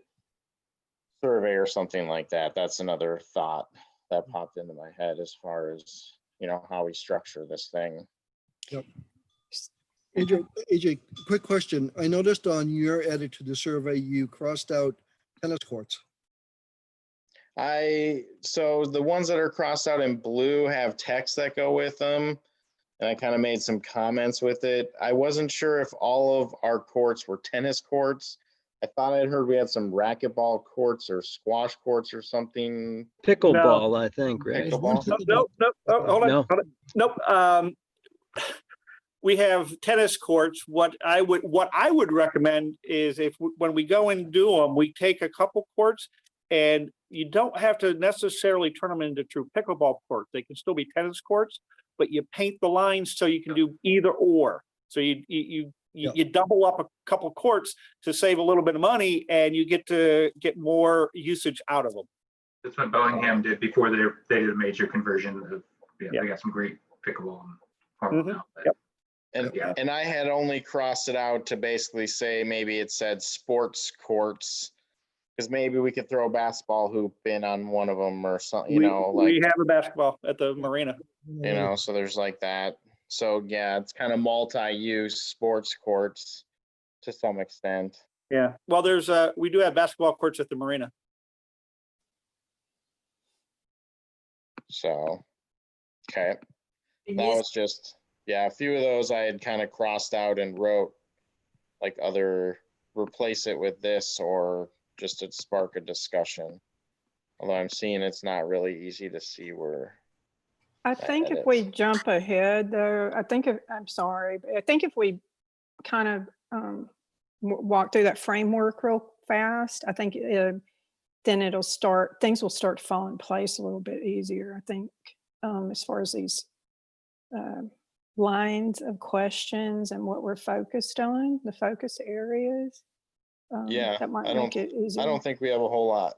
Speaker 1: survey or something like that. That's another thought that popped into my head as far as, you know, how we structure this thing.
Speaker 2: Yep. AJ, quick question. I noticed on your edit to the survey, you crossed out tennis courts.
Speaker 1: So the ones that are crossed out in blue have text that go with them. And I kind of made some comments with it. I wasn't sure if all of our courts were tennis courts. I thought I'd heard we had some racquetball courts or squash courts or something.
Speaker 5: Pickleball, I think, right?
Speaker 1: Pickleball.
Speaker 8: Nope. Hold on.
Speaker 5: No.
Speaker 8: Nope. We have tennis courts. What I would recommend is when we go and do them, we take a couple courts, and you don't have to necessarily turn them into true pickleball courts. They can still be tennis courts, but you paint the lines so you can do either or. So you double up a couple courts to save a little bit of money, and you get to get more usage out of them.
Speaker 7: That's what Bellingham did before they did a major conversion. They got some great pickleball now.
Speaker 8: Yep.
Speaker 1: And I had only crossed it out to basically say maybe it said sports courts, because maybe we could throw a basketball hoop in on one of them or something, you know, like.
Speaker 8: We have a basketball at the marina.
Speaker 1: You know, so there's like that. So yeah, it's kind of multi-use sports courts to some extent.
Speaker 8: Yeah. Well, we do have basketball courts at the marina.
Speaker 1: So, okay. That was just, yeah, a few of those I had kind of crossed out and wrote like replace it with this, or just to spark a discussion. Although I'm seeing it's not really easy to see where.
Speaker 4: I think if we jump ahead though, I think if we kind of walk through that framework real fast, I think then things will start to fall in place a little bit easier, I think, as far as these lines of questions and what we're focused on, the focus areas.
Speaker 1: Yeah,
Speaker 4: That might
Speaker 1: I
Speaker 4: make
Speaker 1: don't,
Speaker 4: it easier.
Speaker 1: I don't think we have a whole lot.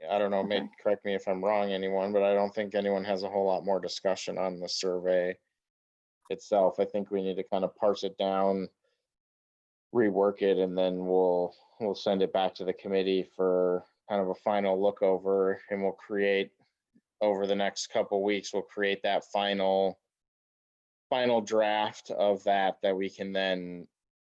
Speaker 1: I don't know,
Speaker 4: Okay.
Speaker 1: correct me if I'm wrong, anyone, but I don't think anyone has a whole lot more discussion on the survey itself. I think we need to kind of parse it down, rework it, and then we'll send it back to the committee for kind of a final look over, and we'll create over the next couple weeks, we'll create that final draft of that we can then,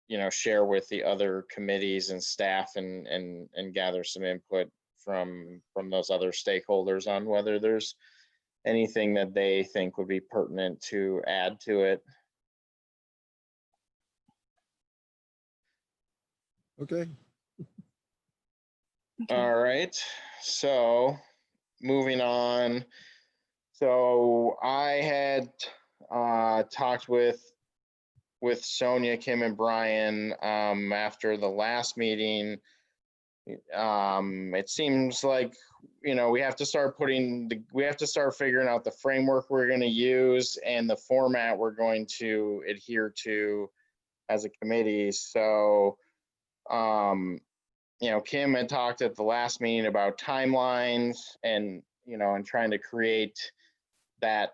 Speaker 1: you know, share with the other committees and staff and gather some input from those other stakeholders on whether there's anything that they think would be pertinent to add to it.
Speaker 2: Okay.
Speaker 4: Okay.
Speaker 1: All right, so moving on. So I had talked with Sonia, Kim, and Brian after the last meeting. It seems like, you know, we have to start figuring out the framework we're going to use and the format we're going to adhere to as a committee. So, you know, Kim had talked at the last meeting about timelines and, you know, and trying to create that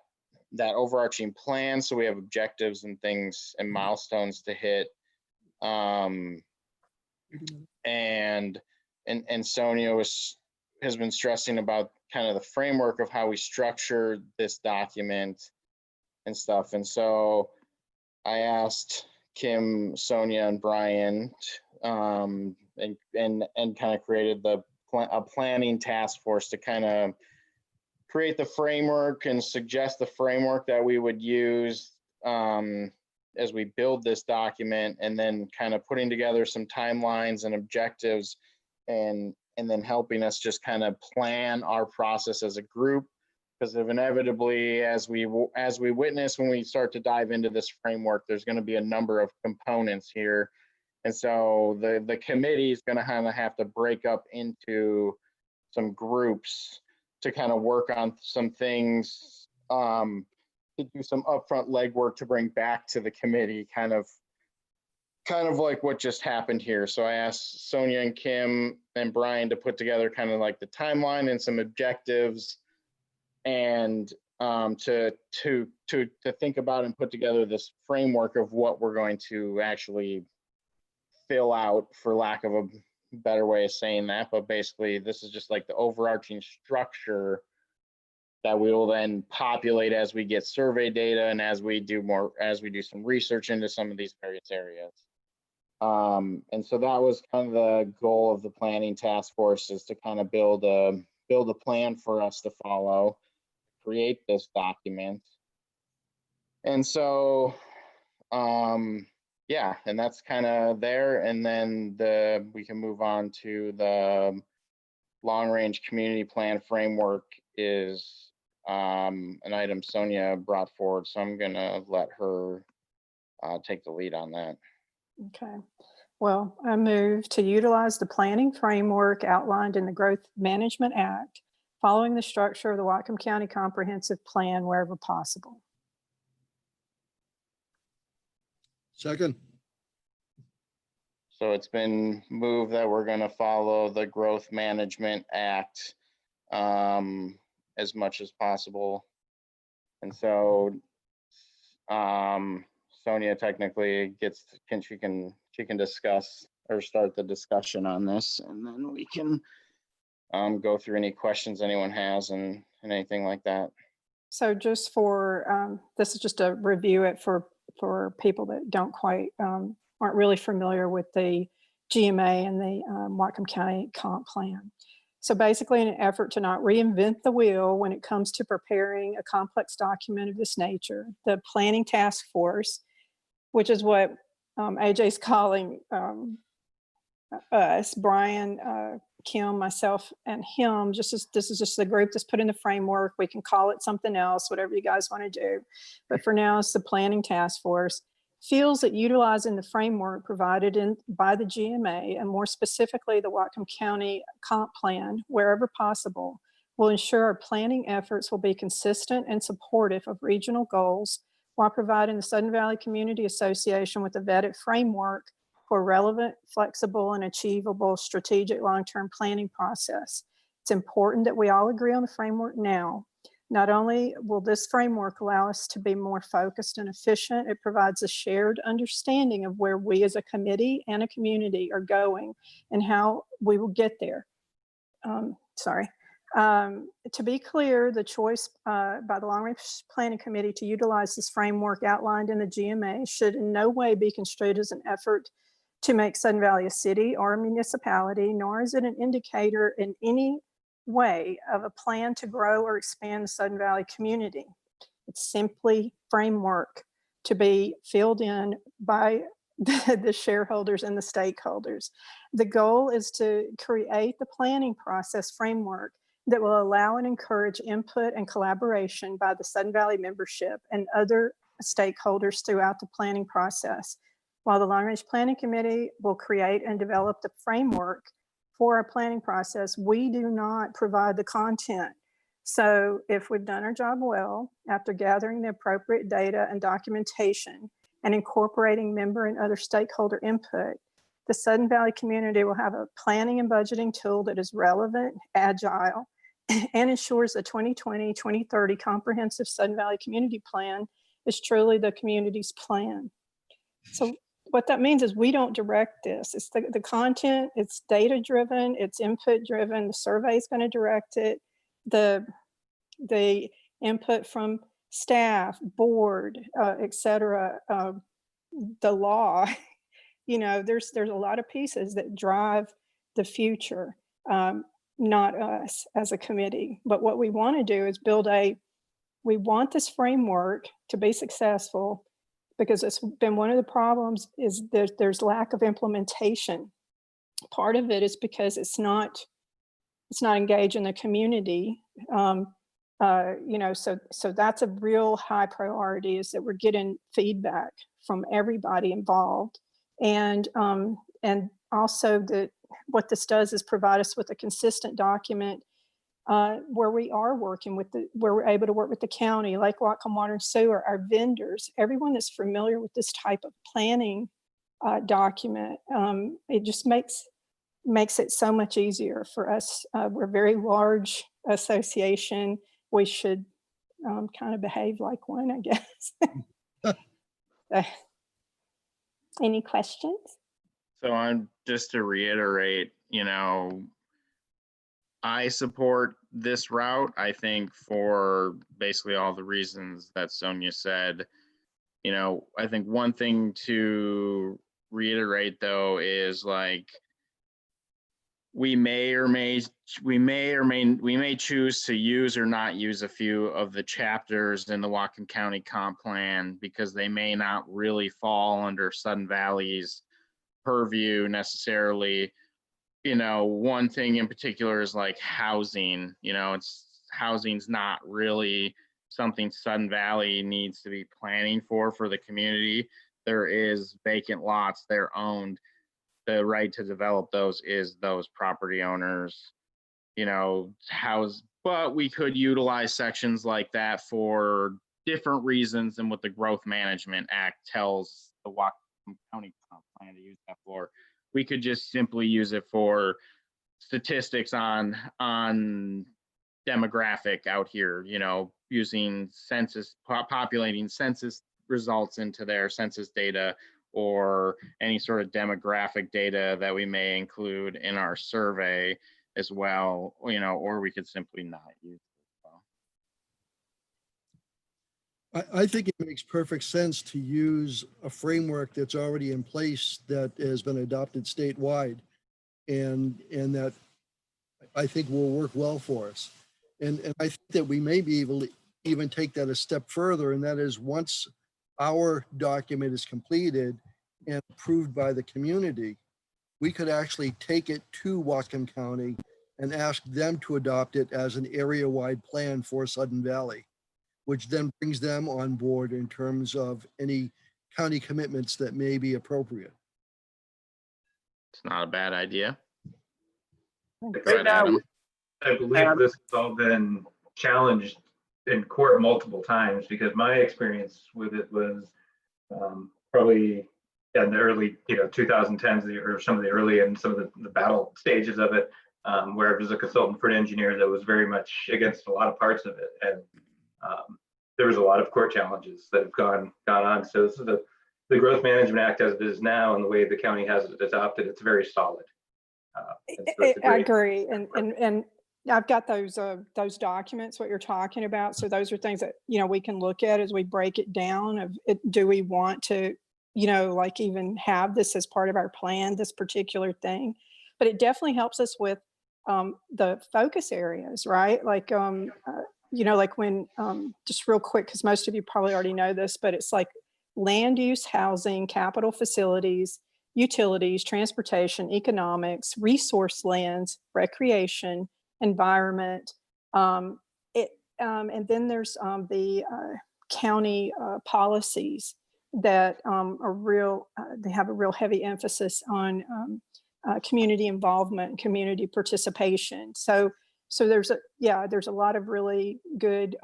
Speaker 1: overarching plan so we have objectives and things and milestones to hit. And Sonia has been stressing about kind of the framework of how we structure this document and stuff. And so I asked Kim, Sonia, and Brian, and kind of created a planning task force to kind of create the framework and suggest the framework that we would use as we build this document, and then kind of putting together some timelines and objectives, and then helping us just kind of plan our process as a group. Because inevitably, as we witness when we start to dive into this framework, there's going to be a number of components here. And so the committee is going to kind of have to break up into some groups to kind of work on some things, to do some upfront legwork to bring back to the committee, kind of like what just happened here. So I asked Sonia and Kim and Brian to put together kind of like the timeline and some objectives, and to think about and put together this framework of what we're going to actually fill out, for lack of a better way of saying that. But basically, this is just like the overarching structure that we will then populate as we get survey data and as we do some research into some of these various areas. And so that was kind of the goal of the planning task force, is to kind of build a plan for us to follow, create this document. And so, yeah, and that's kind of there. And then we can move on to the long range community plan framework, is an item Sonia brought forward. So I'm gonna let her take the lead on that.
Speaker 4: Okay. Well, I move to utilize the planning framework outlined in the Growth Management Act, following the structure of the Whatcom County Comprehensive Plan wherever possible.
Speaker 2: Second.
Speaker 1: So it's been moved that we're going to follow the Growth Management Act as much as possible. And so Sonia technically she can discuss or start the discussion on this, and then we can go through any questions anyone has and anything like that.
Speaker 4: So just for, this is just to review it for people that don't quite, aren't really familiar with the GMA and the Whatcom County Comp Plan. So basically, in an effort to not reinvent the wheel when it comes to preparing a complex document of this nature, the planning task force, which is what AJ's calling us, Brian, Kim, myself, and him, this is just the group that's put in the framework. We can call it something else, whatever you guys want to do. But for now, it's the planning task force, feels that utilizing the framework provided by the GMA, and more specifically the Whatcom County Comp Plan, wherever possible, will ensure our planning efforts will be consistent and supportive of regional goals while providing the Sudden Valley Community Association with a vetted framework for relevant, flexible, and achievable strategic long-term planning process. It's important that we all agree on the framework now. Not only will this framework allow us to be more focused and efficient, it provides a shared understanding of where we as a committee and a community are going and how we will get there. To be clear, the choice by the Long Range Planning Committee to utilize this framework outlined in the GMA should in no way be construed as an effort to make Sudden Valley a city or a municipality, nor is it an indicator in any way of a plan to grow or expand the Sudden Valley community. It's simply framework to be filled in by the shareholders and the stakeholders. The goal is to create the planning process framework that will allow and encourage input and collaboration by the Sudden Valley membership and other stakeholders throughout the planning process. While the Long Range Planning Committee will create and develop the framework for our planning process, we do not provide the content. So if we've done our job well, after gathering the appropriate data and documentation and incorporating member and other stakeholder input, the Sudden Valley community will have a planning and budgeting tool that is relevant, agile, and ensures the 2020-2030 comprehensive Sudden Valley community plan is truly the community's plan. So what that means is we don't direct this. It's the content, it's data driven, it's input driven. The survey is going to direct it. The input from staff, board, et cetera, the law, you know, there's a lot of pieces that drive the future, not us as a committee. But what we want to do is we want this framework to be successful, because it's been one of the problems is there's lack of implementation. Part of it is because it's not engaged in the community. You know, so that's a real high priority, is that we're getting feedback from everybody involved. And also that what this does is provide us with a consistent document where we are working with where we're able to work with the county, Lake Whatcom Water and Sewer, our vendors, everyone that's familiar with this type of planning document. It just makes it so much easier for us. We're a very large association. We should kind of behave like one, I guess. Any questions?
Speaker 1: So I'm just to reiterate, you know, I support this route. I think for basically all the reasons that Sonia said. You know, I think one thing to reiterate though is like we may choose to use or not use a few of the chapters in the Whatcom County Comp Plan because they may not really fall under Sudden Valley's purview necessarily. You know, one thing in particular is like housing. You know, housing's not really something Sudden Valley needs to be planning for the community. There is vacant lots, they're owned. The right to develop those is those property owners, you know, but we could utilize sections like that for different reasons than what the Growth Management Act tells the Whatcom County Comp Plan to use that for. We could just simply use it for statistics on demographic out here, you know, using populating census results into their census data or any sort of demographic data that we may include in our survey as well, you know, or we could simply not use it.
Speaker 2: I think it makes perfect sense to use a framework that's already in place that has been adopted statewide, and that I think will work well for us. And I think that we may be able to even take that a step further, and that is once our document is completed and approved by the community, we could actually take it to Whatcom County and ask them to adopt it as an area-wide plan for Sudden Valley, which then brings them on board in terms of any county commitments that may be appropriate.
Speaker 1: It's not a bad idea.
Speaker 7: Right now, I believe this has all been challenged in court multiple times because my experience with it was probably in the early 2010s or some of the early and some of the battle stages of it, where it was a consultant for an engineer that was very much against a lot of parts of it, and there was a lot of court challenges that have gone on. So this is the Growth Management Act as it is now, and the way the county has it adopted, it's very solid. And so it's a
Speaker 4: I
Speaker 7: great-
Speaker 4: agree, and I've got those documents, what you're talking about. So those are things that, we can look at as we break it down of it. Do we want to, like even have this as part of our plan, this particular thing? But it definitely helps us with the focus areas, right? Like, like when, just real quick, because most of you probably already know this, but it's like land use, housing, capital facilities, utilities, transportation, economics, resource lands, recreation, environment. And then there's the county policies that are real, they have a real heavy emphasis on community involvement and community participation. So there's a lot of really good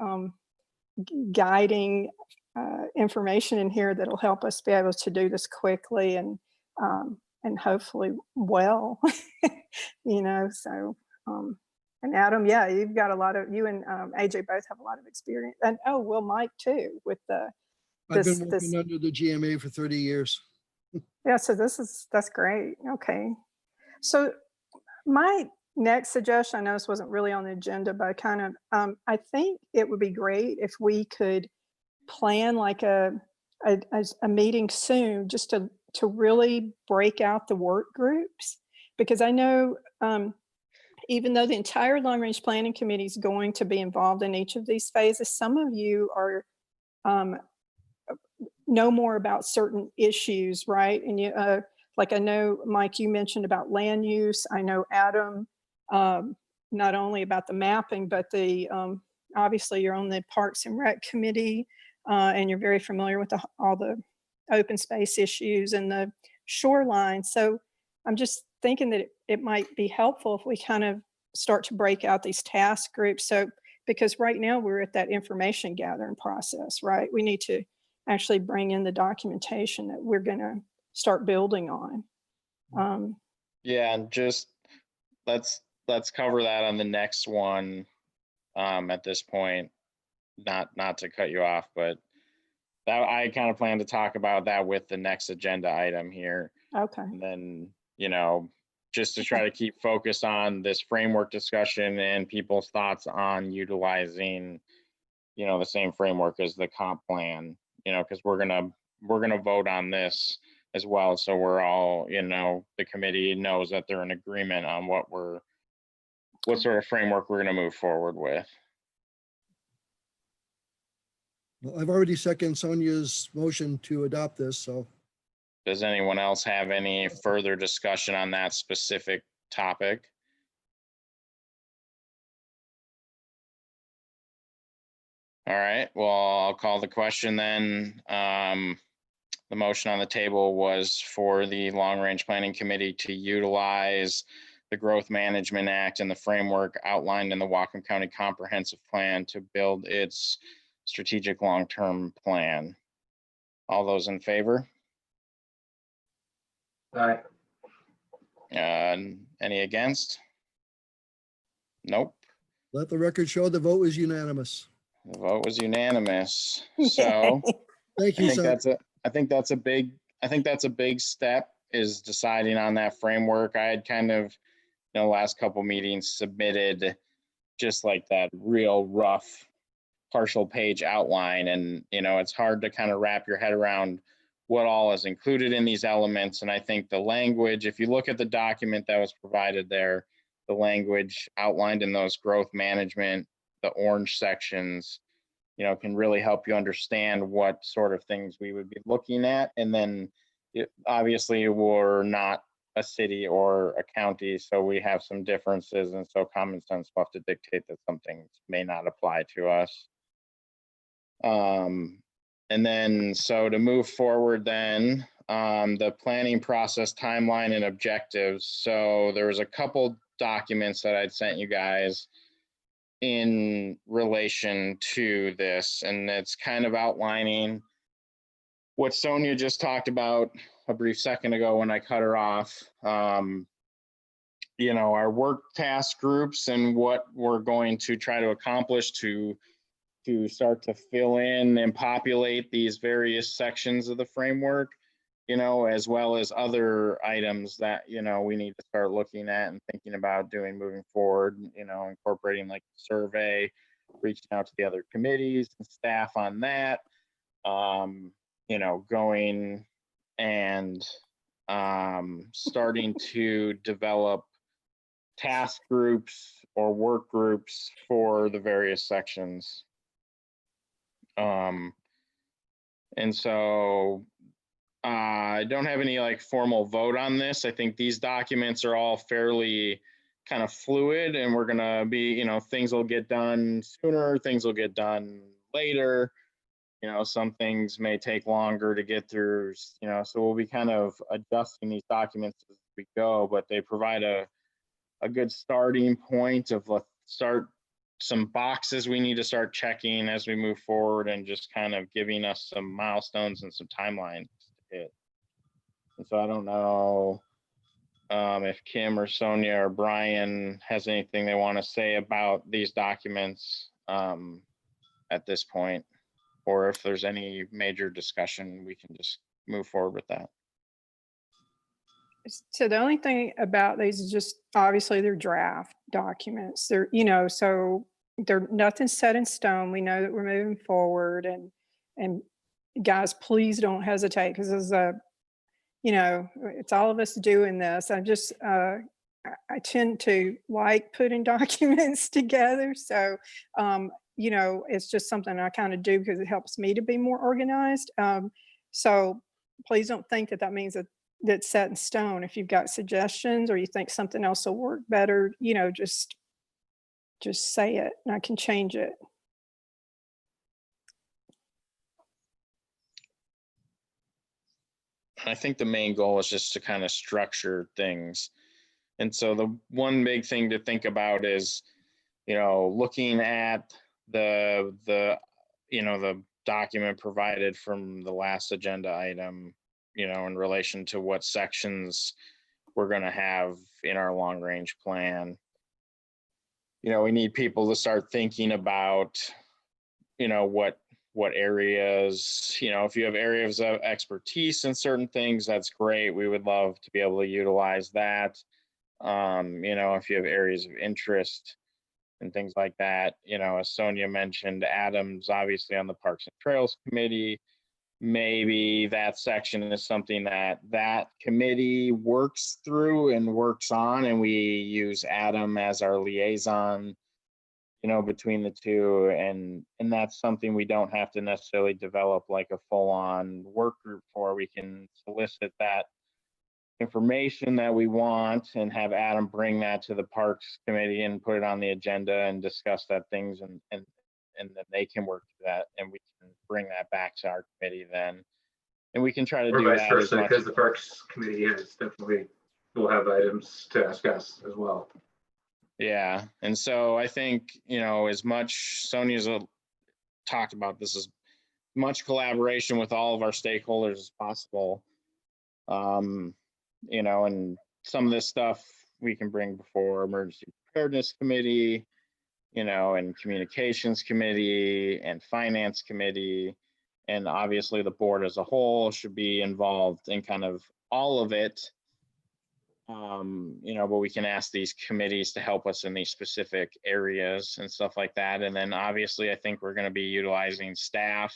Speaker 4: guiding information in here that'll help us be able to do this quickly and hopefully well, so, and Adam, you've got you and AJ both have a lot of experience, and Mike too, with
Speaker 2: I've been working under the GMA for 30 years.
Speaker 4: Yeah, so that's great. Okay. So my next suggestion, I know this wasn't really on the agenda, but I think it would be great if we could plan like a meeting soon just to really break out the work groups, because I know even though the entire long range planning committee is going to be involved in each of these phases, some of you are know more about certain issues, right? And you like I know, Mike, you mentioned about land use. I know Adam, not only about the mapping, but the obviously you're on the Parks and Rec committee, and you're very familiar with all the open space issues and the shoreline. So I'm just thinking that it might be helpful if we kind of start to break out these task groups. So, because right now we're at that information gathering process, right? We need to actually bring in the documentation that we're going to start building on.
Speaker 1: Yeah, and just let's cover that on the next one. At this point, not to cut you off, but that I kind of plan to talk about that with the next agenda item here.
Speaker 4: Okay.
Speaker 1: And then, just to try to keep focus on this framework discussion and people's thoughts on utilizing, the same framework as the comp plan, because we're gonna vote on this as well. So we're all, the committee knows that they're in agreement on what sort of framework we're gonna move forward with.
Speaker 2: Well, I've already seconded Sonia's motion to adopt this, so.
Speaker 1: Does anyone else have any further discussion on that specific topic? All right, well, I'll call the question then. The motion on the table was for the Long Range Planning Committee to utilize the Growth Management Act and the framework outlined in the Whatcom County Comprehensive Plan to build its strategic long-term plan. All those in favor?
Speaker 7: Aye.
Speaker 1: Any against? Nope.
Speaker 2: Let the record show the vote was unanimous.
Speaker 1: The vote was unanimous. So
Speaker 2: Thank you, Sonia.
Speaker 1: I think that's a big step, is deciding on that framework. I had kind of, last couple meetings submitted just like that real rough partial page outline. And, it's hard to kind of wrap your head around what all is included in these elements. And I think the language, if you look at the document that was provided there, the language outlined in those growth management, the orange sections, can really help you understand what sort of things we would be looking at. And then obviously we're not a city or a county, so we have some differences. And so common sense will have to dictate that some things may not apply to us. And then, so to move forward then, the planning process timeline and objectives. So there was a couple documents that I'd sent you guys in relation to this, and it's kind of outlining what Sonia just talked about a brief second ago when I cut her off. You know, our work task groups and what we're going to try to accomplish to start to fill in and populate these various sections of the framework, you know, as well as other items that, you know, we need to start looking at and thinking about doing moving forward, you know, incorporating like survey, reaching out to the other committees and staff on that, you know, going and starting to develop task groups or work groups for the various sections. And so I don't have any like formal vote on this. I think these documents are all fairly kind of fluid, and we're gonna be, you know, things will get done sooner, things will get done later. You know, some things may take longer to get through, you know, so we'll be kind of adjusting these documents as we go, but they provide a good starting point of let's start some boxes we need to start checking as we move forward, and just kind of giving us some milestones and some timelines to hit. And so I don't know if Kim or Sonia or Brian has anything they want to say about these documents at this point, or if there's any major discussion, we can just move forward with that.
Speaker 4: So the only thing about these is just obviously they're draft documents. They're, you know, so they're nothing set in stone. We know that we're moving forward, and guys, please don't hesitate, because this is a, you know, it's all of us doing this. I just I tend to like putting documents together. So you know, it's just something I kind of do because it helps me to be more organized. So please don't think that that means that that's set in stone. If you've got suggestions or you think something else will work better, you know, just say it and I can change it.
Speaker 1: I think the main goal is just to kind of structure things. And so the one big thing to think about is, you know, looking at the you know, the document provided from the last agenda item, you know, in relation to what sections we're going to have in our long range plan. You know, we need people to start thinking about, you know, what areas, you know, if you have areas of expertise in certain things, that's great. We would love to be able to utilize that. You know, if you have areas of interest and things like that, you know, as Sonia mentioned, Adam's obviously on the Parks and Trails Committee. Maybe that section is something that committee works through and works on, and we use Adam as our liaison, you know, between the two, and that's something we don't have to necessarily develop like a full-on work group for. We can solicit that information that we want and have Adam bring that to the Parks Committee and put it on the agenda and discuss that things, and then they can work through that, and we can bring that back to our committee then, and we can try to
Speaker 7: Or
Speaker 1: do
Speaker 7: vice
Speaker 1: that
Speaker 7: versa,
Speaker 1: as much.
Speaker 7: because the Parks Committee is definitely will have items to ask us as well.
Speaker 1: Yeah, and so I think, you know, as much Sonia's talked about this, as much collaboration with all of our stakeholders as possible. You know, and some of this stuff we can bring before Emergency Preparedness Committee, you know, and Communications Committee and Finance Committee, and obviously the board as a whole should be involved in kind of all of it. You know, but we can ask these committees to help us in these specific areas and stuff like that. And then obviously I think we're going to be utilizing staff,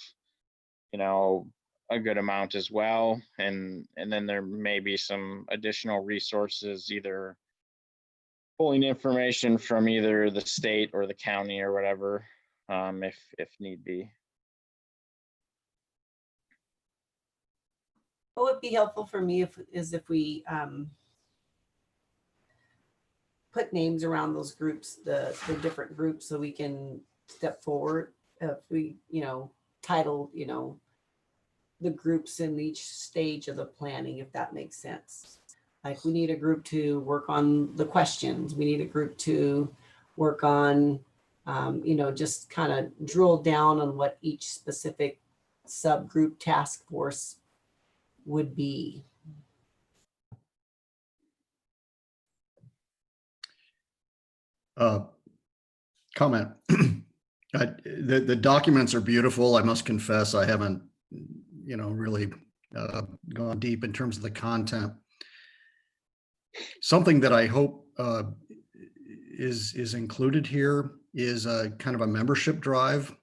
Speaker 1: you know, a good amount as well. And then there may be some additional resources, either pulling information from either the state or the county or whatever, if need be.
Speaker 3: What would be helpful for me if we put names around those groups, the different groups, so we can step forward. If we, you know, title, you know, the groups in each stage of the planning, if that makes sense. Like, we need a group to work on the questions. We need a group to work on you know, just kind of drill down on what each specific subgroup task force would be.
Speaker 6: Comment. The documents are beautiful. I must confess, I haven't, really gone deep in terms of the content. Something that I hope is included here is a kind of a membership drive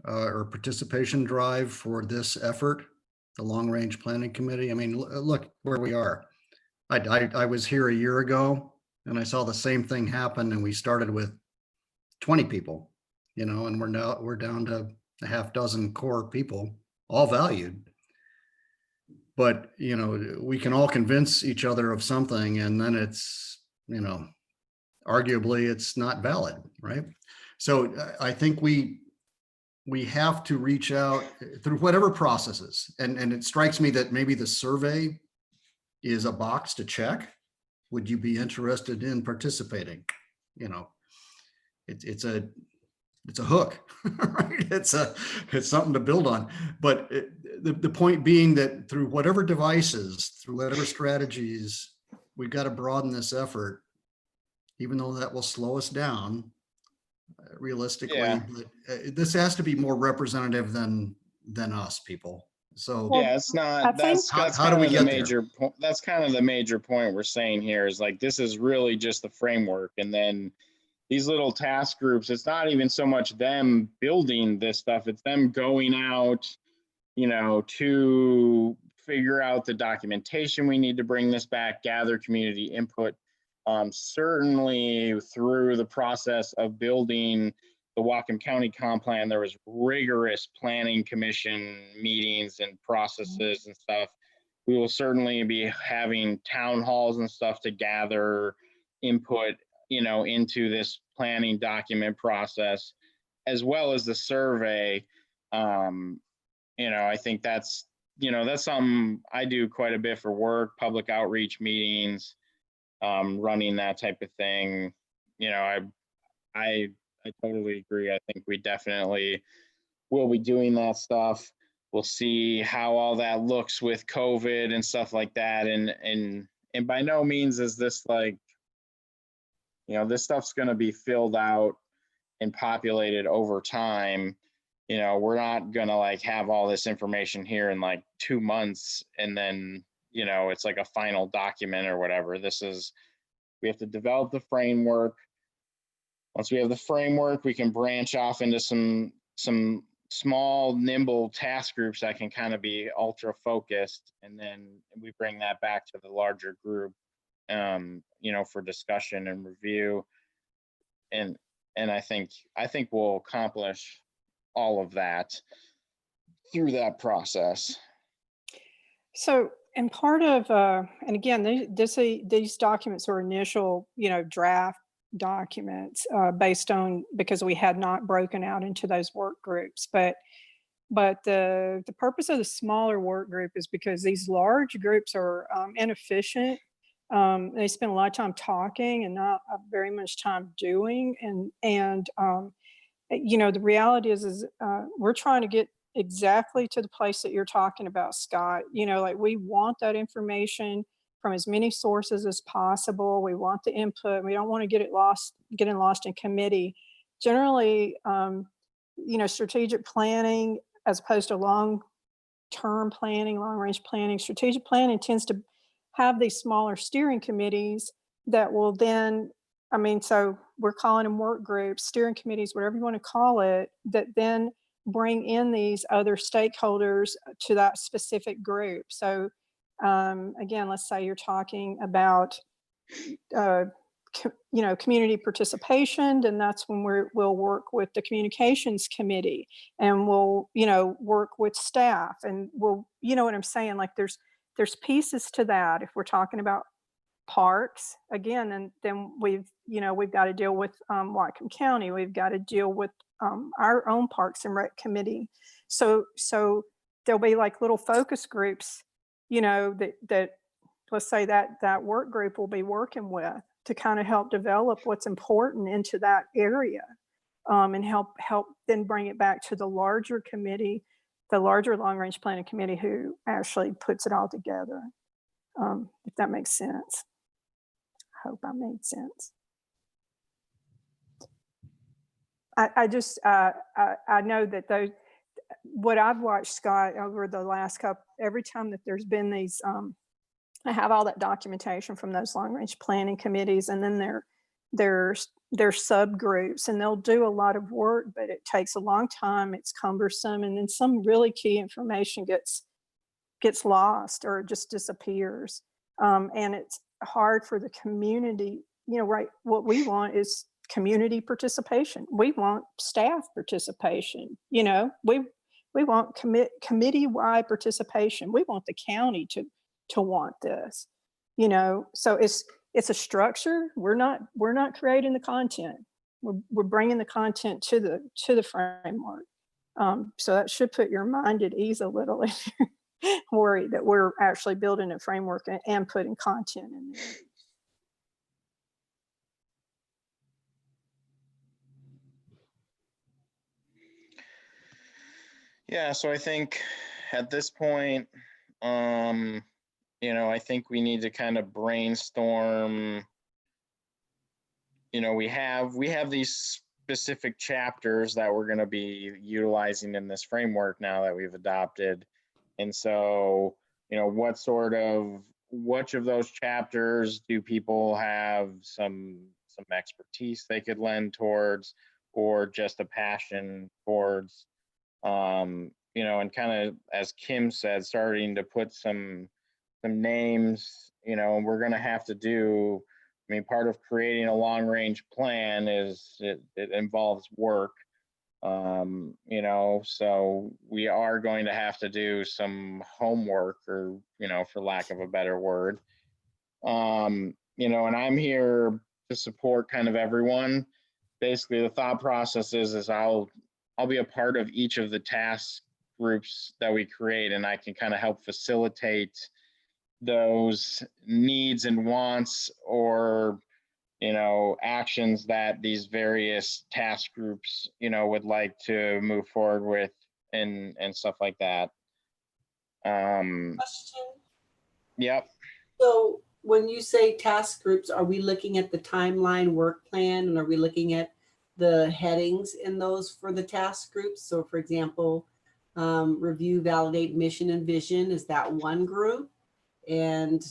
Speaker 6: or participation drive for this effort, the Long Range Planning Committee. I mean, look where we are. I was here a year ago and I saw the same thing happen, and we started with 20 people, and we're down to a half dozen core people, all valued. But, we can all convince each other of something, and then it's, arguably it's not valid, right? So I think we have to reach out through whatever processes. And it strikes me that maybe the survey is a box to check. Would you be interested in participating? It's a hook, right? It's something to build on. But the point being that through whatever devices, through whatever strategies, we've got to broaden this effort, even though that will slow us down realistically.
Speaker 1: Yeah.
Speaker 6: But this has to be more representative than us people. So
Speaker 1: Yeah, it's not,
Speaker 4: I think-
Speaker 1: that's
Speaker 6: How do
Speaker 1: kind
Speaker 6: we
Speaker 1: of the
Speaker 6: get there?
Speaker 1: major point. That's kind of the major point we're saying here is like, this is really just the framework. And then these little task groups, it's not even so much them building this stuff, it's them going out, to figure out the documentation we need to bring this back, gather community input. Certainly through the process of building the Whatcom County Comp Plan, there was rigorous planning commission meetings and processes and stuff. We will certainly be having town halls and stuff to gather input, into this planning document process, as well as the survey. I think that's something I do quite a bit for work, public outreach meetings, running that type of thing. I totally agree. I think we definitely will be doing that stuff. We'll see how all that looks with COVID and stuff like that. And by no means is this like, this stuff's going to be filled out and populated over time. We're not going to like have all this information here in like 2 months and then, it's like a final document or whatever. We have to develop the framework. Once we have the framework, we can branch off into some small, nimble task groups that can kind of be ultra focused. And then we bring that back to the larger group, for discussion and review. And I think we'll accomplish all of that through that process.
Speaker 4: So, and part of, and again, these documents are initial, draft documents because we had not broken out into those work groups. But the purpose of the smaller work group is because these large groups are inefficient. They spend a lot of time talking and not very much time doing. And the reality is we're trying to get exactly to the place that you're talking about, Scott. Like we want that information from as many sources as possible. We want the input. We don't want to getting lost in committee. Generally, strategic planning as opposed to long-term planning, long-range planning, strategic planning tends to have these smaller steering committees that will then, so we're calling them work groups, steering committees, whatever you want to call it, that then bring in these other stakeholders to that specific group. So again, let's say you're talking about, community participation, then that's when we'll work with the communications committee and we'll, work with staff and we'll, what I'm saying? Like there's pieces to that. If we're talking about parks again, and then we've got to deal with Whatcom County. We've got to deal with our own Parks and Rec committee. So there'll be like little focus groups, that let's say that work group will be working with to kind of help develop what's important into that area. and help then bring it back to the larger committee, the larger long range planning committee, who actually puts it all together. If that makes sense. I hope I made sense. I just I know that those, what I've watched, Scott, over the last couple, every time that there's been these, I have all that documentation from those long range planning committees, and then their subgroups, and they'll do a lot of work, but it takes a long time. It's cumbersome, and then some really key information gets lost or just disappears, and it's hard for the community. You know, right? What we want is community participation. We want staff participation. You know, we want committee-wide participation. We want the county to want this. You know, so it's a structure. We're not creating the content. We're bringing the content to the framework. So that should put your mind at ease a little if you're worried that we're actually building a framework and putting content in there.
Speaker 1: Yeah, so I think at this point, you know, I think we need to kind of brainstorm. You know, we have these specific chapters that we're going to be utilizing in this framework now that we've adopted. And so, you know, which of those chapters do people have some expertise they could lend towards, or just a passion towards? You know, and kind of, as Kim said, starting to put some names, you know, we're going to have to do, I mean, part of creating a long range plan is it involves work, you know, so we are going to have to do some homework, or, you know, for lack of a better word, you know, and I'm here to support kind of everyone. Basically, the thought process is I'll be a part of each of the task groups that we create, and I can kind of help facilitate those needs and wants, or, you know, actions that these various task groups, you know, would like to move forward with, and stuff like that.
Speaker 3: Question.
Speaker 1: Yep.
Speaker 3: So when you say task groups, are we looking at the timeline work plan, and are we looking at the headings in those for the task groups? So for example, review, validate mission and vision, is that one group? And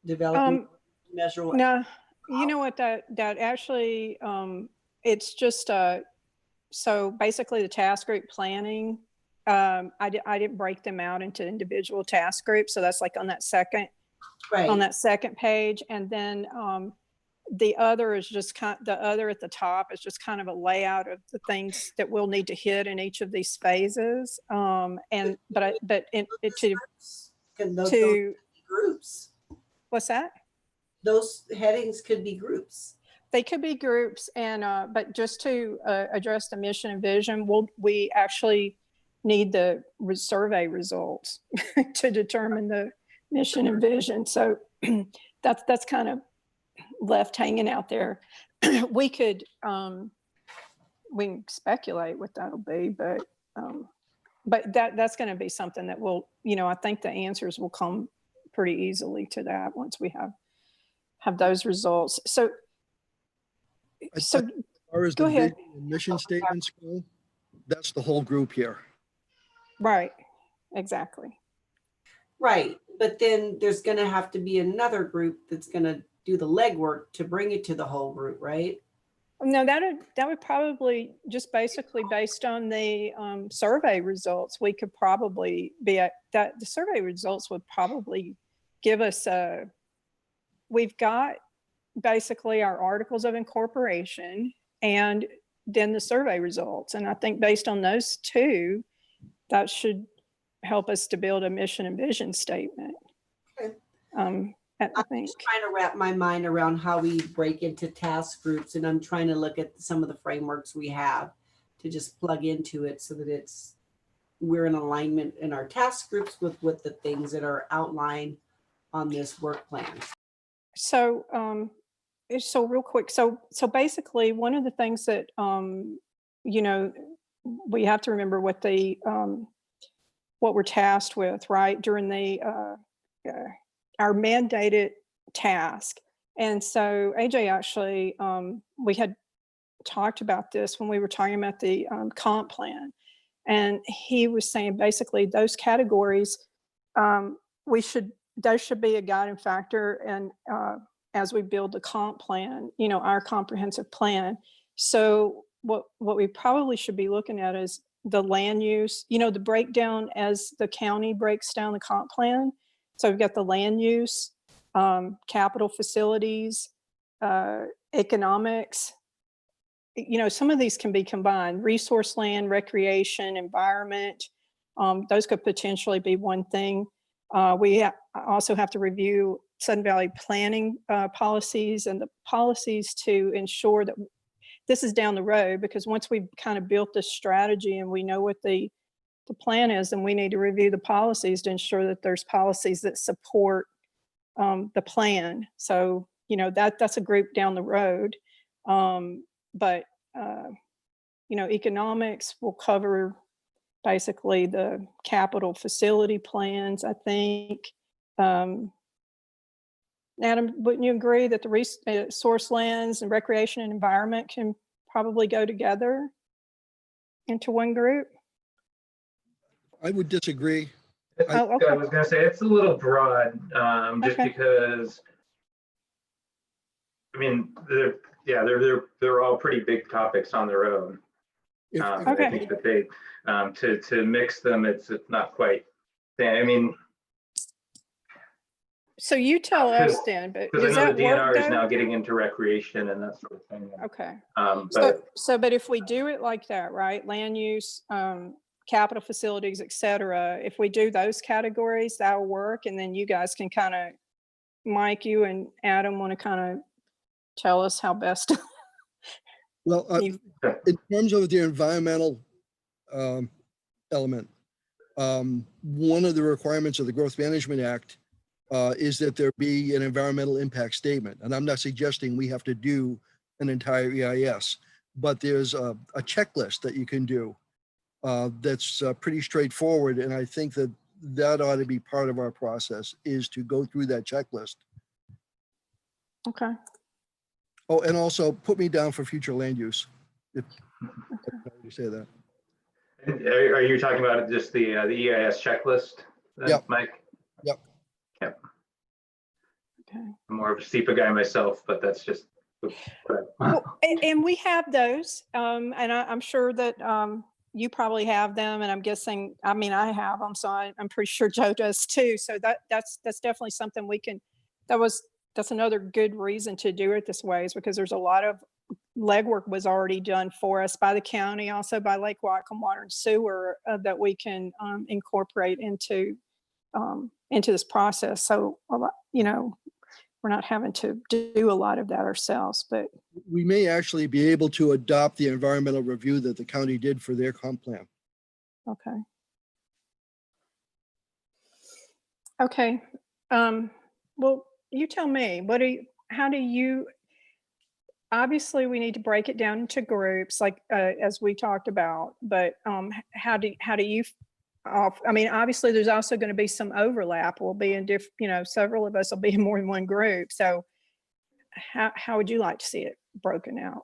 Speaker 3: developing measurable.
Speaker 4: No, you know what, that actually, it's just so basically the task group planning, I didn't break them out into individual task groups, so that's like on that second page. And then the other is just the other at the top is just kind of a layout of the things that we'll need to hit in each of these phases. To groups. What's that?
Speaker 3: Those headings could be groups.
Speaker 4: They could be groups, and but just to address the mission and vision, we actually need the survey results to determine the mission and vision. So that's kind of left hanging out there. We could we can speculate what that'll be, but that's going to be something that will, you know, I think the answers will come pretty easily to that once we have those results. So
Speaker 2: As far as
Speaker 4: go
Speaker 2: the
Speaker 4: ahead.
Speaker 2: vision and mission statements go, that's the whole group here.
Speaker 4: Right, exactly.
Speaker 3: Right, but then there's going to have to be another group that's going to do the legwork to bring it to the whole group, right?
Speaker 4: No, that would probably just basically based on the survey results. We could probably be at that. The survey results would probably give us we've got basically our articles of incorporation and then the survey results. And I think based on those two, that should help us to build a mission and vision statement.
Speaker 3: Okay.
Speaker 4: I think.
Speaker 3: Just trying to wrap my mind around how we break into task groups, and I'm trying to look at some of the frameworks we have to just plug into it so that we're in alignment in our task groups with the things that are outlined on this work plan.
Speaker 4: So So real quick, so basically, one of the things that you know, we have to remember what the what we're tasked with, right, during the our mandated task. And so AJ actually, we had talked about this when we were talking about the comp plan, and he was saying basically those categories, those should be a guiding factor, and as we build the comp plan, you know, our comprehensive plan. So what we probably should be looking at is the land use, you know, the breakdown as the county breaks down the comp plan. So we've got the land use, capital facilities, economics. You know, some of these can be combined: resource land, recreation, environment. Those could potentially be one thing. We also have to review Sudden Valley planning policies and the policies to ensure that this is down the road, because once we've kind of built this strategy and we know what the plan is, then we need to review the policies to ensure that there's policies that support the plan. So, you know, that's a group down the road. But, you know, economics will cover basically the capital facility plans, I think. Adam, wouldn't you agree that the resource lands and recreation and environment can probably go together into one group?
Speaker 2: I would disagree.
Speaker 4: Oh, okay.
Speaker 7: I was going to say it's a little broad, just
Speaker 4: Okay.
Speaker 7: because, I mean, they're all pretty big topics on their own.
Speaker 4: Okay.
Speaker 7: I think that they to mix them, it's not quite. I mean,
Speaker 4: So you tell us then, but
Speaker 7: because I
Speaker 4: does
Speaker 7: know
Speaker 4: that
Speaker 7: the
Speaker 4: work
Speaker 7: DNR is
Speaker 4: though?
Speaker 7: now getting into recreation and that sort of thing.
Speaker 4: Okay.
Speaker 7: But
Speaker 4: But if we do it like that, right? Land use, capital facilities, et cetera, if we do those categories, that'll work. And then you guys can kind of, Mike, you and Adam want to kind of tell us how best.
Speaker 2: Well,
Speaker 4: you-
Speaker 2: in terms of the environmental element, one of the requirements of the Growth Management Act is that there be an environmental impact statement. And I'm not suggesting we have to do an entire EIS, but there's a checklist that you can do that's pretty straightforward. And I think that that ought to be part of our process, is to go through that checklist.
Speaker 4: Okay.
Speaker 2: Oh, and also put me down for future land use. If you say that.
Speaker 7: are you talking about just the EIS checklist,
Speaker 2: Yep.
Speaker 7: Mike?
Speaker 2: Yep.
Speaker 7: Yep.
Speaker 4: Okay.
Speaker 7: I'm more of a SEPA guy myself, but that's just.
Speaker 4: Well, and we have those, and I'm sure that you probably have them, and I'm guessing, I mean, I have them, so I'm pretty sure Joe does too. So that's definitely something we can. That's another good reason to do it this way, is because there's a lot of legwork was already done for us by the county, also by Lake Whatcom Water and Sewer, that we can incorporate into this process. So, you know, we're not having to do a lot of that ourselves, but
Speaker 2: We may actually be able to adopt the environmental review that the county did for their comp plan.
Speaker 4: okay. Okay. Well, you tell me, how do you, obviously we need to break it down into groups, like as we talked about, but how do you, I mean, obviously there's also going to be some overlap. We'll be in different, you know, several of us will be in more than one group. So how would you like to see it broken out?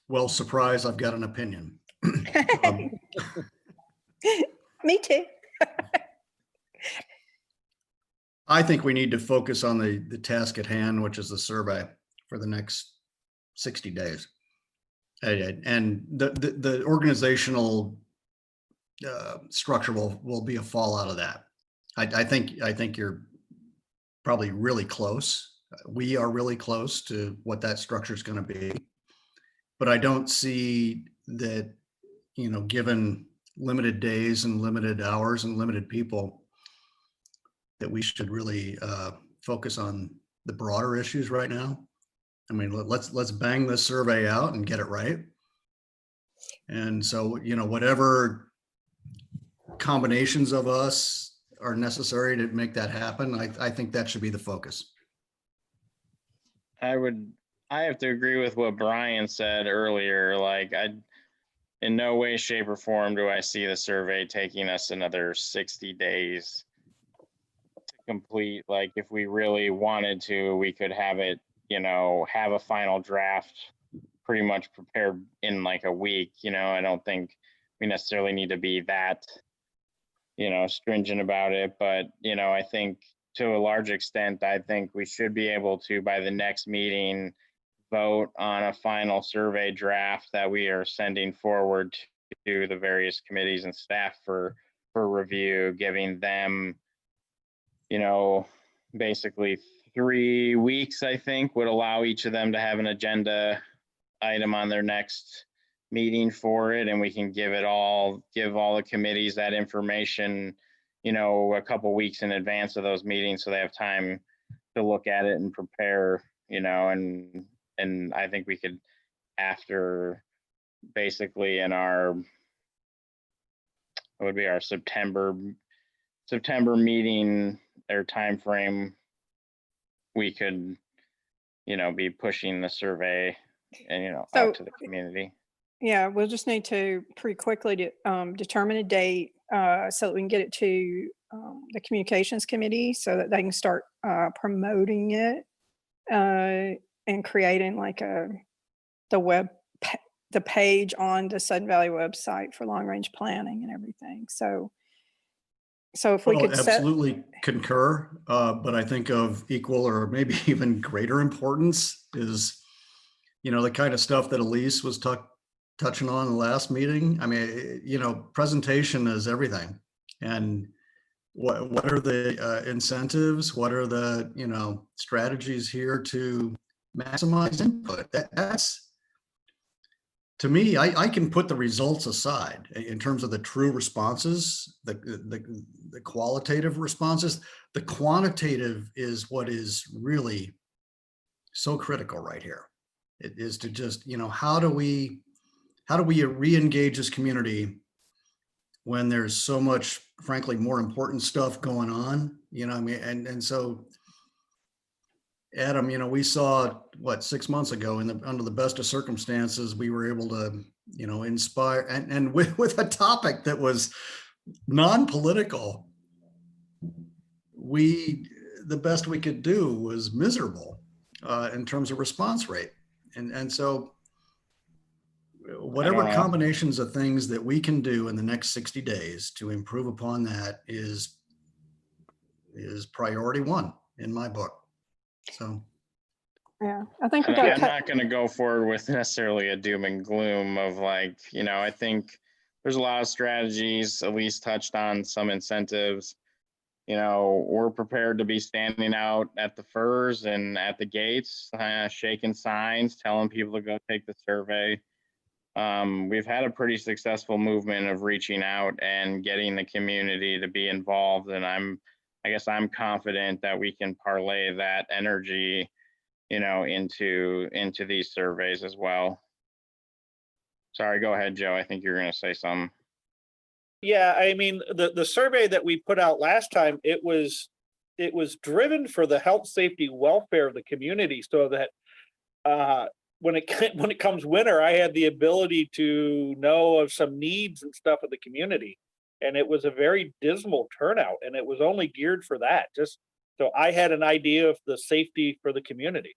Speaker 6: Well, surprise, I've got an opinion.
Speaker 4: Me too.
Speaker 6: I think we need to focus on the task at hand, which is the survey, for the next 60 days. And the organizational structure will be a fallout of that. I think you're probably really close. We are really close to what that structure is going to be. But I don't see that, you know, given limited days and limited hours and limited people, that we should really focus on the broader issues right now. I mean, let's bang this survey out and get it right. And so, you know, whatever combinations of us are necessary to make that happen, I think that should be the focus.
Speaker 1: I have to agree with what Brian said earlier. Like, in no way, shape, or form do I see the survey taking us another 60 days to complete. Like, if we really wanted to, we could have it, have a final draft pretty much prepared in like a week. I don't think we necessarily need to be that, stringent about it. But, I think to a large extent, I think we should be able to, by the next meeting, vote on a final survey draft that we are sending forward to the various committees and staff for review, giving them, basically 3 weeks, I think, would allow each of them to have an agenda item on their next meeting for it, and we can give all the committees that information, a couple weeks in advance of those meetings, so they have time to look at it and prepare, and I think we could, after basically in it would be our September meeting or time frame, we could, be pushing the survey and, out to the community.
Speaker 4: Yeah, we'll just need to pretty quickly determine a date so that we can get it to the communications committee so that they can start promoting it and creating like the page on the Sudden Valley website for long range planning and everything. So if we could
Speaker 6: absolutely concur, but I think of equal or maybe even greater importance is, the kind of stuff that Elise was touching on in the last meeting. I mean, presentation is everything. And what are the incentives? What are the, strategies here to maximize input? That's, to me, I can put the results aside in terms of the true responses, the qualitative responses. The quantitative is what is really so critical right here. It is to just, how do we re-engage this community when there's so much, frankly, more important stuff going on, I mean, and so Adam, we saw what 6 months ago under the best of circumstances, we were able to, inspire and with a topic that was non-political, the best we could do was miserable in terms of response rate. And so whatever combinations of things that we can do in the next 60 days to improve upon that is priority one in my book. So,
Speaker 4: yeah, I think we
Speaker 1: I'm
Speaker 4: got.
Speaker 1: not going to go forward with necessarily a doom and gloom of like, I think there's a lot of strategies. Elise touched on some incentives. We're prepared to be standing out at the FERS and at the gates, shaking signs, telling people to go take the survey. We've had a pretty successful movement of reaching out and getting the community to be involved, and I guess I'm confident that we can parlay that energy, into these surveys as well. Sorry, go ahead, Joe. I think you're going to say something.
Speaker 8: Yeah, I mean, the survey that we put out last time, it was driven for the health, safety, welfare of the community, so that when it comes winter, I had the ability to know of some needs and stuff of the community, and it was a very dismal turnout, and it was only geared for that, just so I had an idea of the safety for the community.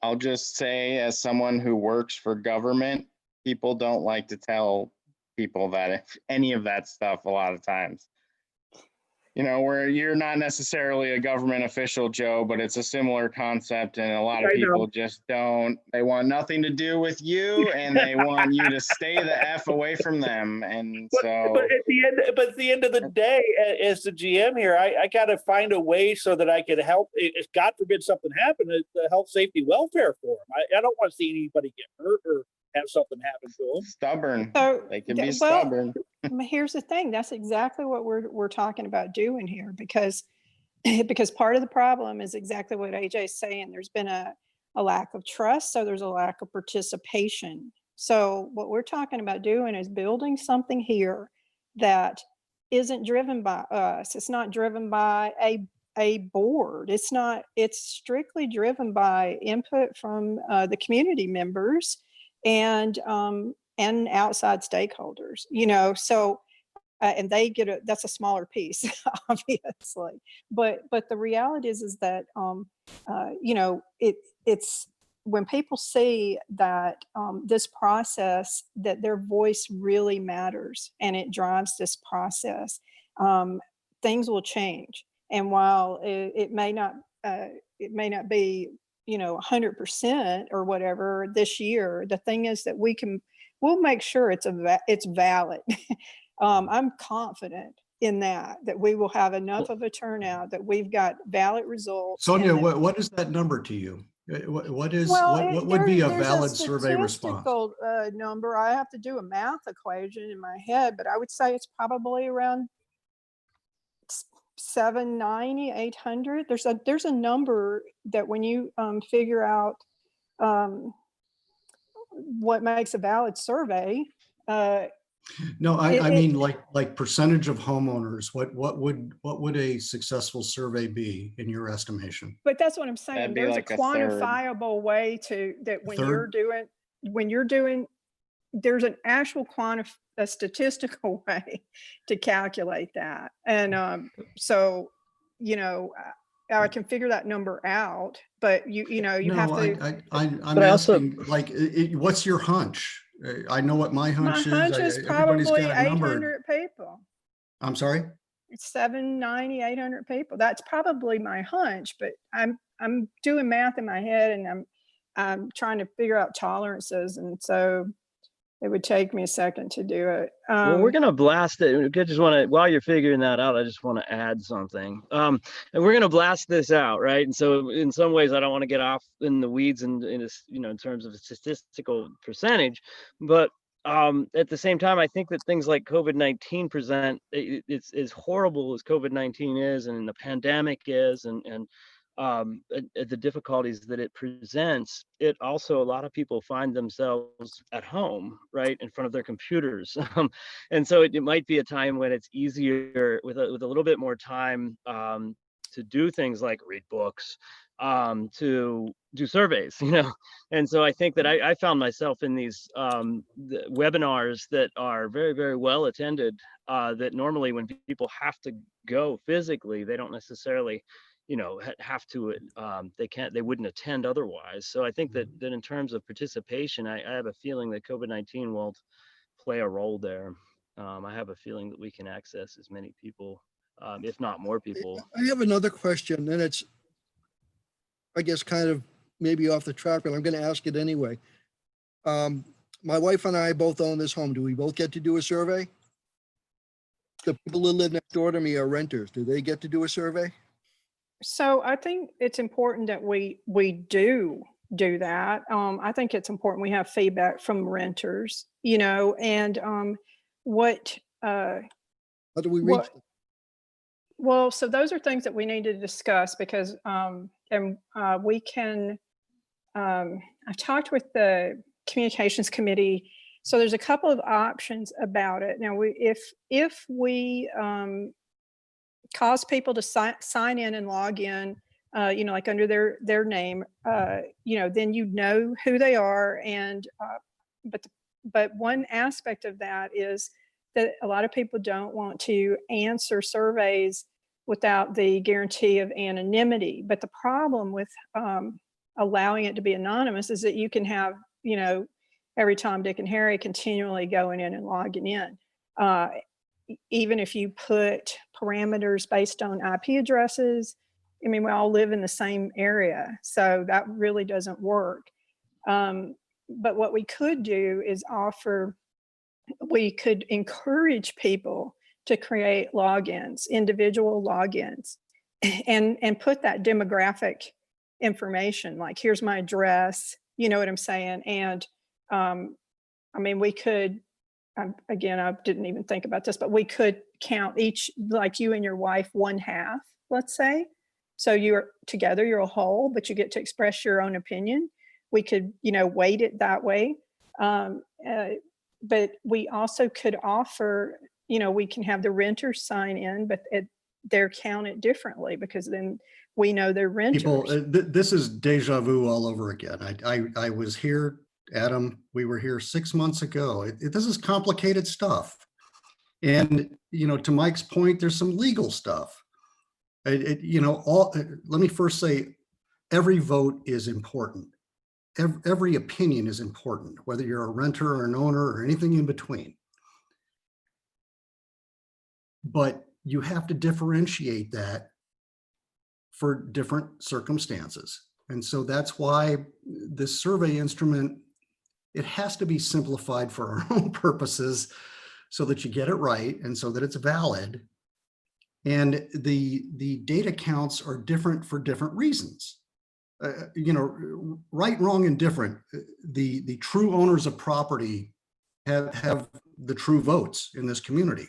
Speaker 1: I'll just say, as someone who works for government, people don't like to tell people that if any of that stuff a lot of times. Where you're not necessarily a government official, Joe, but it's a similar concept, and a lot of people just don't. They want nothing to do with you, and they want you to stay the F away from them. And
Speaker 8: but at the end of the day, as the GM here, I got to find a way so that I could help. If God forbid something happened, the health, safety, welfare for them. I don't want to see anybody get hurt or have something happen to them.
Speaker 1: Stubborn.
Speaker 4: So
Speaker 1: They can be stubborn.
Speaker 4: Here's the thing. That's exactly what we're talking about doing here, because part of the problem is exactly what AJ's saying. There's been a lack of trust, so there's a lack of participation. So what we're talking about doing is building something here that isn't driven by us. It's not driven by a board. It's strictly driven by input from the community members and outside stakeholders, so and they get that's a smaller piece, obviously. But the reality is that it's when people see that this process, that their voice really matters and it drives this process, things will change. And while it may not be 100% or whatever this year, the thing is that we'll make sure it's valid. I'm confident in that we will have enough of a turnout that we've got valid results.
Speaker 6: Sonia, what is that number to you? What would be a valid survey response?
Speaker 4: Statistical number. I have to do a math equation in my head, but I would say it's probably around 790, 800. There's a number that when you figure out what makes a valid survey.
Speaker 6: No, I mean like percentage of homeowners. What would a successful survey be in your estimation?
Speaker 4: But that's what I'm saying.
Speaker 1: That'd be
Speaker 4: There's
Speaker 1: like
Speaker 4: a
Speaker 1: a third.
Speaker 4: quantifiable way that
Speaker 6: Third?
Speaker 4: when you're doing, there's an actual a statistical way to calculate that. And so, I can figure that number out, but you have to.
Speaker 6: I'm asking, like, what's your hunch? I know what my hunch
Speaker 4: My hunch is
Speaker 6: Everybody's
Speaker 4: probably
Speaker 6: got a number.
Speaker 4: 800 people.
Speaker 6: I'm sorry?
Speaker 4: It's 790, 800 people. That's probably my hunch, but I'm doing math in my head and I'm trying to figure out tolerances, and so it would take me a second to do it.
Speaker 5: Well, we're gonna blast it. I just want to, while you're figuring that out, I just want to add something. And we're gonna blast this out, right? And so, in some ways, I don't want to get off in the weeds in terms of a statistical percentage, but at the same time, I think that things like COVID-19 present, it's as horrible as COVID-19 is, and the pandemic is, and the difficulties that it presents, it also, a lot of people find themselves at home, right, in front of their computers. And so it might be a time when it's easier with a little bit more time to do things like read books, to do surveys, And so I think that I found myself in these webinars that are very, very well attended, that normally when people have to go physically, they don't necessarily have to, they wouldn't attend otherwise. So I think that in terms of participation, I have a feeling that COVID-19 will play a role there. I have a feeling that we can access as many people, if not more people.
Speaker 2: I have another question, and it's, I guess, kind of maybe off the track, but I'm going to ask it anyway. My wife and I both own this home. Do we both get to do a survey? The people who live next door to me are renters. Do they get to do a survey?
Speaker 4: So I think it's important that we do that. I think it's important we have feedback from renters, and what.
Speaker 2: How do we reach them?
Speaker 4: Well, so those are things that we need to discuss because, we can. I've talked with the communications committee, so there's a couple of options about it. Now, if we cause people to sign in and log in, like under their name, then who they are. And but one aspect of that is that a lot of people don't want to answer surveys without the guarantee of anonymity. But the problem with allowing it to be anonymous is that you can have, every Tom, Dick, and Harry continually going in and logging in. Even if you put parameters based on IP addresses, we all live in the same area, so that really doesn't work. But what we could do is we could encourage people to create logins, individual logins, and put that demographic information, like here's my address, you know what I'm saying? And we could, again, I didn't even think about this, but we could count each, like you and your wife, 1/2, let's say. So you're together, you're a whole, but you get to express your own opinion. We could, weight it that way. But we also could offer we can have the renters sign in, but they're counted differently because then we know they're renters.
Speaker 6: People, this is deja vu all over again. I was here, Adam, we were here 6 months ago. This is complicated stuff. And, to Mike's point, there's some legal stuff. Let me first say, every vote is important. Every opinion is important, whether you're a renter or an owner or anything in between. But you have to differentiate that for different circumstances. And so that's why this survey instrument, it has to be simplified for our own purposes so that you get it right and so that it's valid. And the data counts are different for different reasons. Right, wrong, and different. The true owners of property have the true votes in this community.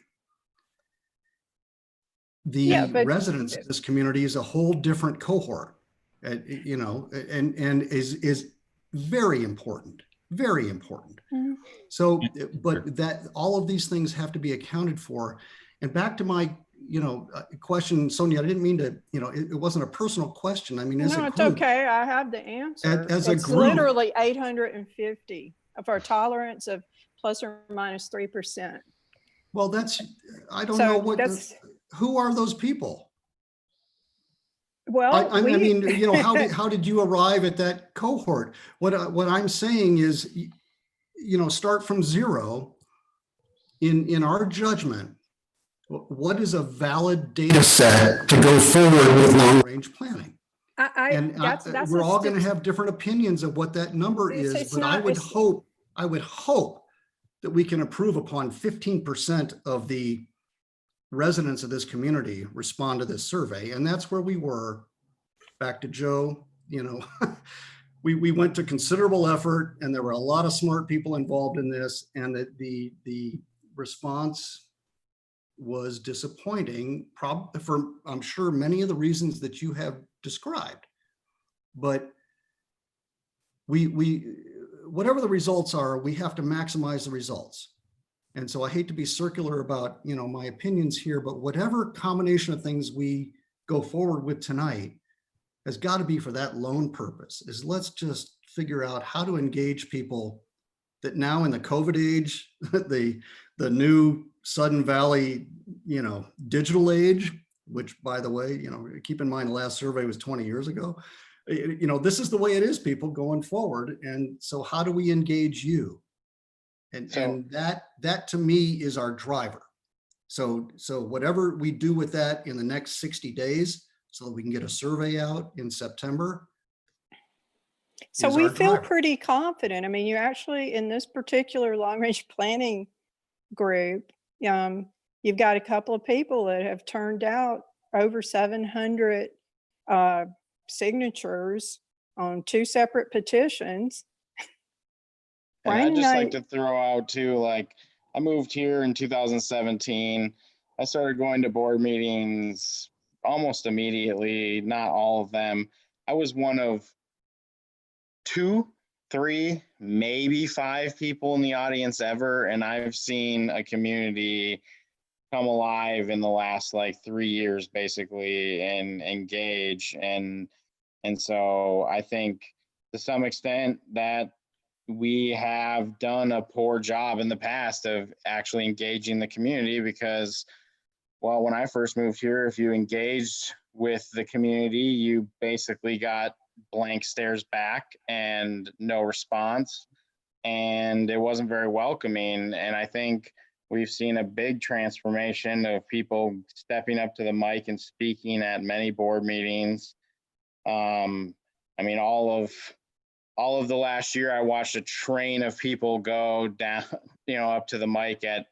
Speaker 6: The residents of this community is a whole different cohort, and is very important, very important.
Speaker 4: Mm-hmm.
Speaker 6: So, but that all of these things have to be accounted for. And back to my, question, Sonia, I didn't mean to, it wasn't a personal question. I mean, as a
Speaker 4: No, it's
Speaker 6: group,
Speaker 4: okay. I have the answer.
Speaker 6: As a
Speaker 4: it's
Speaker 6: group,
Speaker 4: literally 850 of our tolerance of plus or minus 3%.
Speaker 6: well, I don't know what, who are those people?
Speaker 4: Well,
Speaker 6: I mean, how did you arrive at that cohort? What I'm saying is, start from zero. In our judgment, what is a valid data set to go forward with long range planning? We're all going to have different opinions of what that number is, but I would hope that we can improve upon 15% of the residents of this community respond to this survey. And that's where we were. Back to Joe, we went to considerable effort, and there were a lot of smart people involved in this, and that the response was disappointing, for I'm sure many of the reasons that you have described. But whatever the results are, we have to maximize the results. And so I hate to be circular about, my opinions here, but whatever combination of things we go forward with tonight has got to be for that lone purpose, is let's just figure out how to engage people that now in the COVID age, the new Sudden Valley, digital age, which, by the way, keep in mind the last survey was 20 years ago. This is the way it is, people, going forward. And so how do we engage you? And that to me is our driver. So whatever we do with that in the next 60 days, so that we can get a survey out in September.
Speaker 4: So we feel pretty confident. I mean, you actually, in this particular long range planning group, you've got a couple of people that have turned out over 700 signatures on 2 separate petitions.
Speaker 1: And I'd just like to throw out too, I moved here in 2017. I started going to board meetings almost immediately, not all of them. I was one of 2, 3, maybe 5 people in the audience ever. And I've seen a community come alive in the last 3 years, basically, and engage. And so I think to some extent that we have done a poor job in the past of actually engaging the community, because, well, when I first moved here, if you engaged with the community, you basically got blank stares back and no response, and it wasn't very welcoming. And I think we've seen a big transformation of people stepping up to the mic and speaking at many board meetings. I mean, all of the last year, I watched a train of people go down, up to the mic at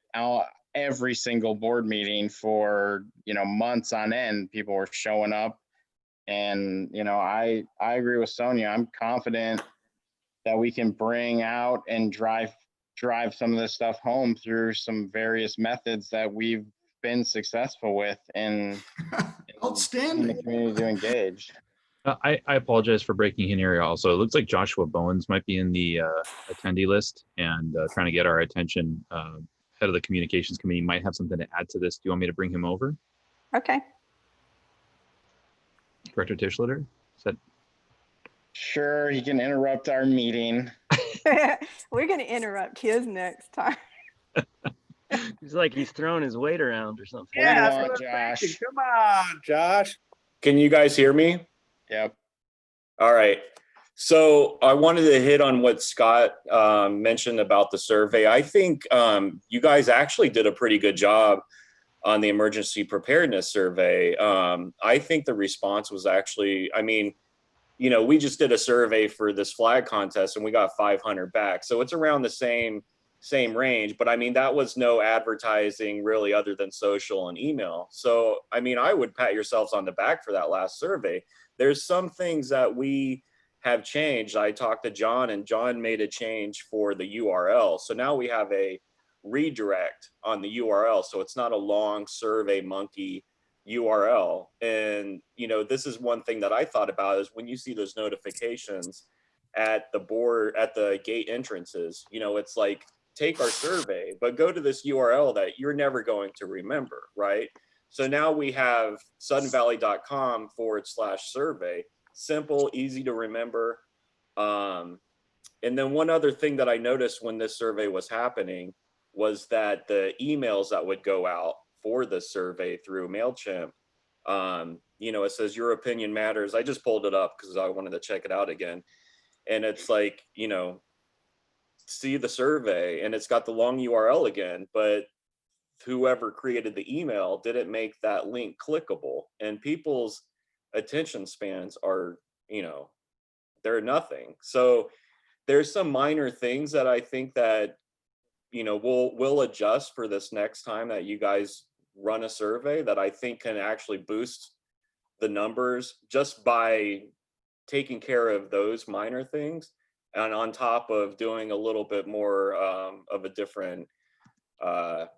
Speaker 1: every single board meeting for, months on end. People were showing up. And, I agree with Sonia. I'm confident that we can bring out and drive some of this stuff home through some various methods that we've been successful with in
Speaker 6: outstanding
Speaker 1: in the community to engage.
Speaker 9: I apologize for breaking in here also. It looks like Joshua Bowens might be in the attendee list and trying to get our attention head of the communications committee, might have something to add to this. Do you want me to bring him over?
Speaker 4: Okay.
Speaker 9: Director Tischler? Is that
Speaker 1: Sure, he can interrupt our meeting.
Speaker 4: We're going to interrupt his next time.
Speaker 5: He's like he's throwing his weight around or something.
Speaker 1: What do you
Speaker 8: that's
Speaker 1: want,
Speaker 8: what I'm thinking.
Speaker 1: Josh?
Speaker 8: Come on, Josh.
Speaker 10: Can you guys hear me?
Speaker 1: Yep.
Speaker 10: All right. So I wanted to hit on what Scott mentioned about the survey. I think you guys actually did a pretty good job on the emergency preparedness survey. I think the response was actually, I mean, you know, we just did a survey for this flag contest and we got 500 back. So it's around the same range, but I mean, that was no advertising really other than social and email. So, I mean, I would pat yourselves on the back for that last survey. There's some things that we have changed. I talked to John and John made a change for the URL. So now we have a redirect on the URL. So it's not a long survey monkey URL. And, you know, this is one thing that I thought about is when you see those notifications at the board, at the gate entrances, you know, it's like, take our survey, but go to this URL that you're never going to remember, right? So now we have suddenvalley.com/survey, simple, easy to remember. And then one other thing that I noticed when this survey was happening was that the emails that would go out for the survey through MailChimp, you know, it says your opinion matters. I just pulled it up because I wanted to check it out again. And it's like, you know, see the survey and it's got the long URL again, but whoever created the email didn't make that link clickable, and people's attention spans are, you know, they're nothing. So there's some minor things that I think that, you know, we'll adjust for this next time that you guys run a survey that I think can actually boost the numbers just by taking care of those minor things. And on top of doing a little bit more of a different,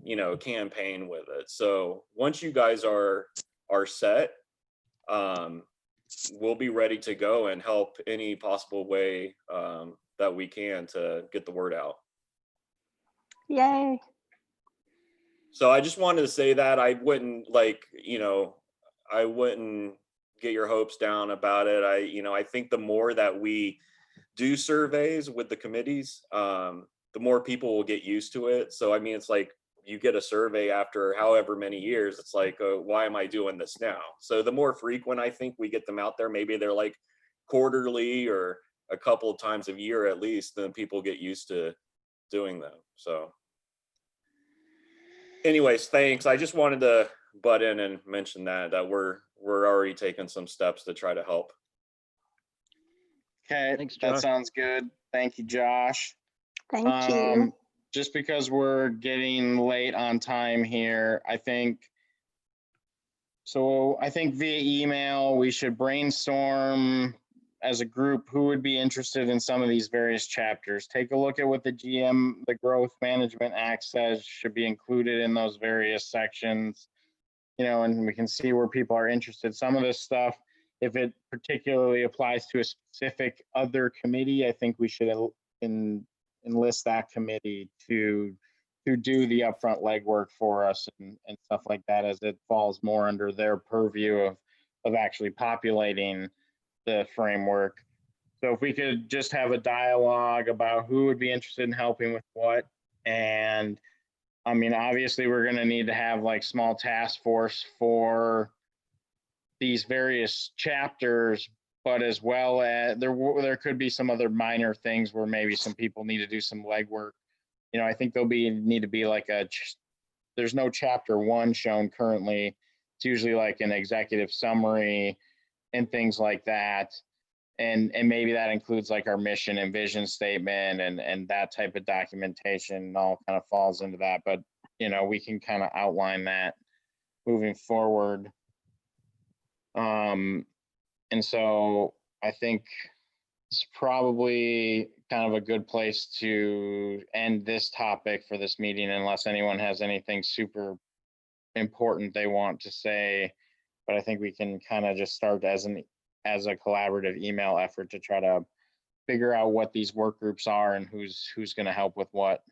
Speaker 10: you know, campaign with it. So once you guys are set, we'll be ready to go and help any possible way that we can to get the word out.
Speaker 4: Yay.
Speaker 10: So I just wanted to say that I wouldn't I wouldn't get your hopes down about it. I think the more that we do surveys with the committees, the more people will get used to it. So, I mean, it's like you get a survey after however many years, it's like, why am I doing this now? So the more frequent I think we get them out there, maybe they're like quarterly or a couple of times a year at least, then people get used to doing them. So anyways, thanks. I just wanted to butt in and mention that we're already taking some steps to try to help.
Speaker 1: Okay,
Speaker 5: Thanks,
Speaker 1: that
Speaker 5: Josh.
Speaker 1: sounds good. Thank you, Josh.
Speaker 4: Thank you.
Speaker 1: Just because we're getting late on time here, I think via email, we should brainstorm as a group who would be interested in some of these various chapters. Take a look at what the Growth Management Act says should be included in those various sections, you know, and we can see where people are interested. Some of this stuff, if it particularly applies to a specific other committee, I think we should enlist that committee to do the upfront legwork for us and stuff like that, as it falls more under their purview of actually populating the framework. So if we could just have a dialogue about who would be interested in helping with what. And I mean, obviously we're going to need to have like small task force for these various chapters, but as well as there could be some other minor things where maybe some people need to do some legwork. You know, I think need to be like there's no chapter 1 shown currently. It's usually like an executive summary and things like that. And maybe that includes like our mission and vision statement and that type of documentation all kind of falls into that. But, you know, we can kind of outline that moving forward. And so I think it's probably kind of a good place to end this topic for this meeting, unless anyone has anything super important they want to say. But I think we can kind of just start as a collaborative email effort to try to figure out what these work groups are and who's going to help with what.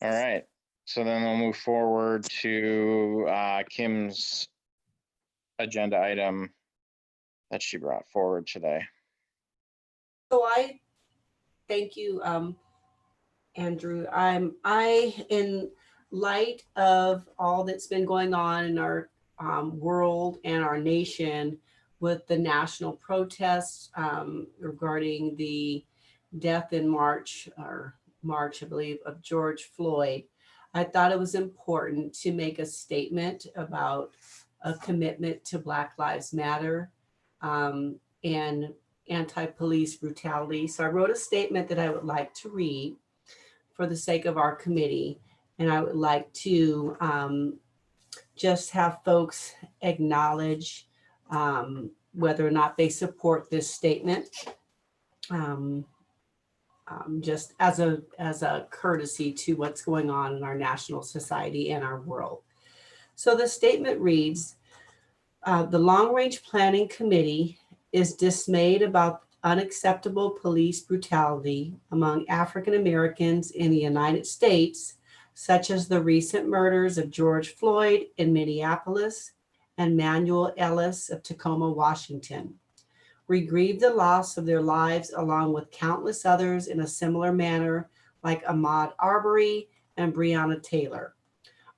Speaker 1: All right. So then we'll move forward to Kim's agenda item that she brought forward today.
Speaker 3: So I thank you, Andrew. In light of all that's been going on in our world and our nation with the national protests regarding the death in March, I believe, of George Floyd, I thought it was important to make a statement about a commitment to Black Lives Matter and anti-police brutality. So I wrote a statement that I would like to read for the sake of our committee. And I would like to just have folks acknowledge whether or not they support this statement, just as a courtesy to what's going on in our national society and our world. So the statement reads, the Long Range Planning Committee is dismayed about unacceptable police brutality among African Americans in the United States, such as the recent murders of George Floyd in Minneapolis and Manuel Ellis of Tacoma, Washington. We grieve the loss of their lives along with countless others in a similar manner, like Ahmaud Arbery and Breonna Taylor.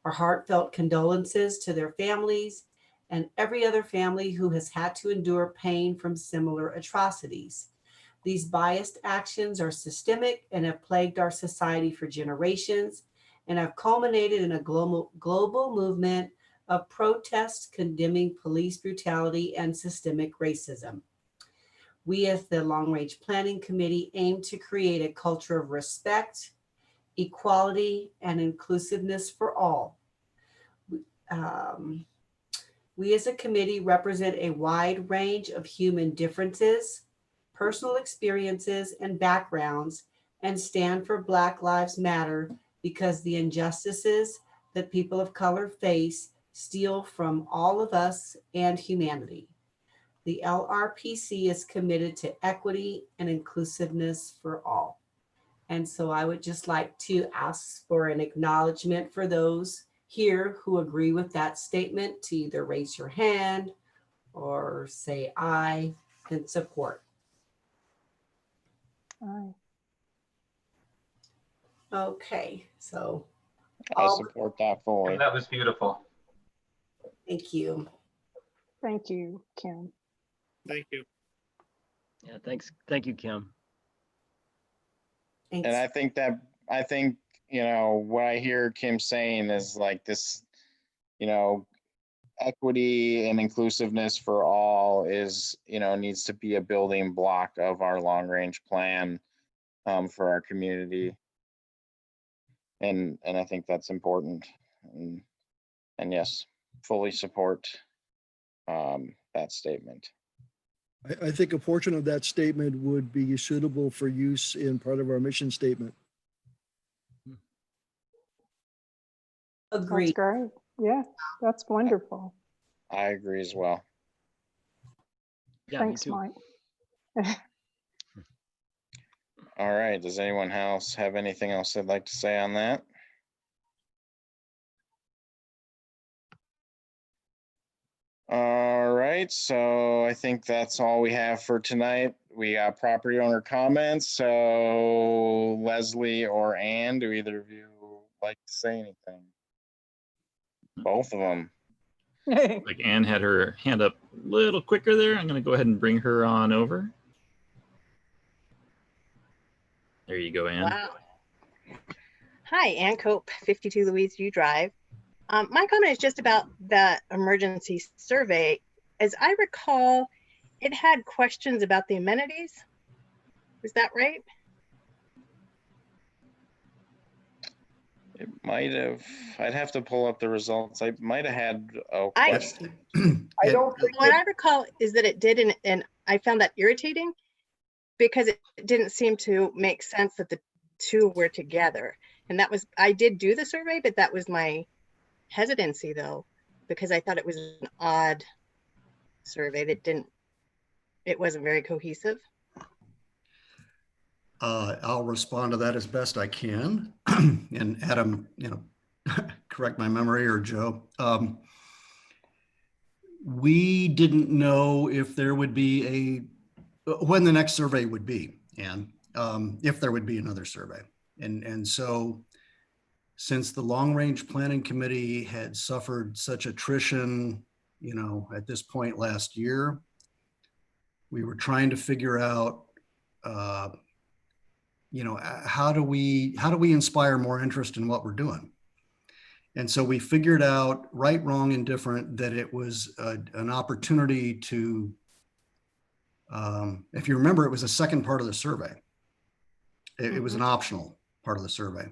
Speaker 3: Our heartfelt condolences to their families and every other family who has had to endure pain from similar atrocities. These biased actions are systemic and have plagued our society for generations and have culminated in a global movement of protests condemning police brutality and systemic racism. We, as the Long Range Planning Committee, aim to create a culture of respect, equality, and inclusiveness for all. We as a committee represent a wide range of human differences, personal experiences, and backgrounds, and stand for Black Lives Matter because the injustices that people of color face steal from all of us and humanity. The LRPC is committed to equity and inclusiveness for all. And so I would just like to ask for an acknowledgement for those here who agree with that statement to either raise your hand or say aye in support.
Speaker 4: Aye.
Speaker 3: Okay, so
Speaker 1: I support that fully.
Speaker 7: That was beautiful.
Speaker 3: thank you.
Speaker 4: Thank you, Kim.
Speaker 8: Thank you.
Speaker 5: Yeah, thanks. Thank you, Kim.
Speaker 3: Thanks.
Speaker 1: And I think, you know, what I hear Kim saying is like this, you know, equity and inclusiveness for all is, you know, needs to be a building block of our long range plan for our community. And I think that's important. And yes, fully support that statement.
Speaker 2: I think a portion of that statement would be suitable for use in part of our mission statement.
Speaker 4: That's
Speaker 3: Agreed.
Speaker 4: great. Yeah, that's wonderful.
Speaker 1: I agree as well.
Speaker 5: Yeah,
Speaker 4: Thanks,
Speaker 5: me too.
Speaker 4: Mike.
Speaker 1: All right. Does anyone else have anything else they'd like to say on that? All right. So I think that's all we have for tonight. We got property owner comments. So Leslie or Ann, do either of you like to say anything? Both of them.
Speaker 9: Like Anne had her hand up a little quicker there. I'm going to go ahead and bring her on over. There you go, Anne.
Speaker 11: Wow. Hi, Ann Cope, 52 Louise View Drive. My comment is just about the emergency survey. As I recall, it had questions about the amenities. Is that right?
Speaker 1: It might have, I'd have to pull up the results. I might have had a
Speaker 11: I
Speaker 1: question.
Speaker 11: what I recall is that it did, and I found that irritating because it didn't seem to make sense that the two were together. And that was, I did do the survey, but that was my hesitancy though, because I thought it was an odd survey that it wasn't very cohesive.
Speaker 6: I'll respond to that as best I can. And Adam, correct my memory, or Joe. We didn't know if there would be when the next survey would be, and if there would be another survey. And so since the long range planning committee had suffered such attrition, at this point last year, we were trying to figure out, how do we inspire more interest in what we're doing? And so we figured out, right, wrong, and different, that it was an opportunity to, if you remember, it was the second part of the survey. It was an optional part of the survey.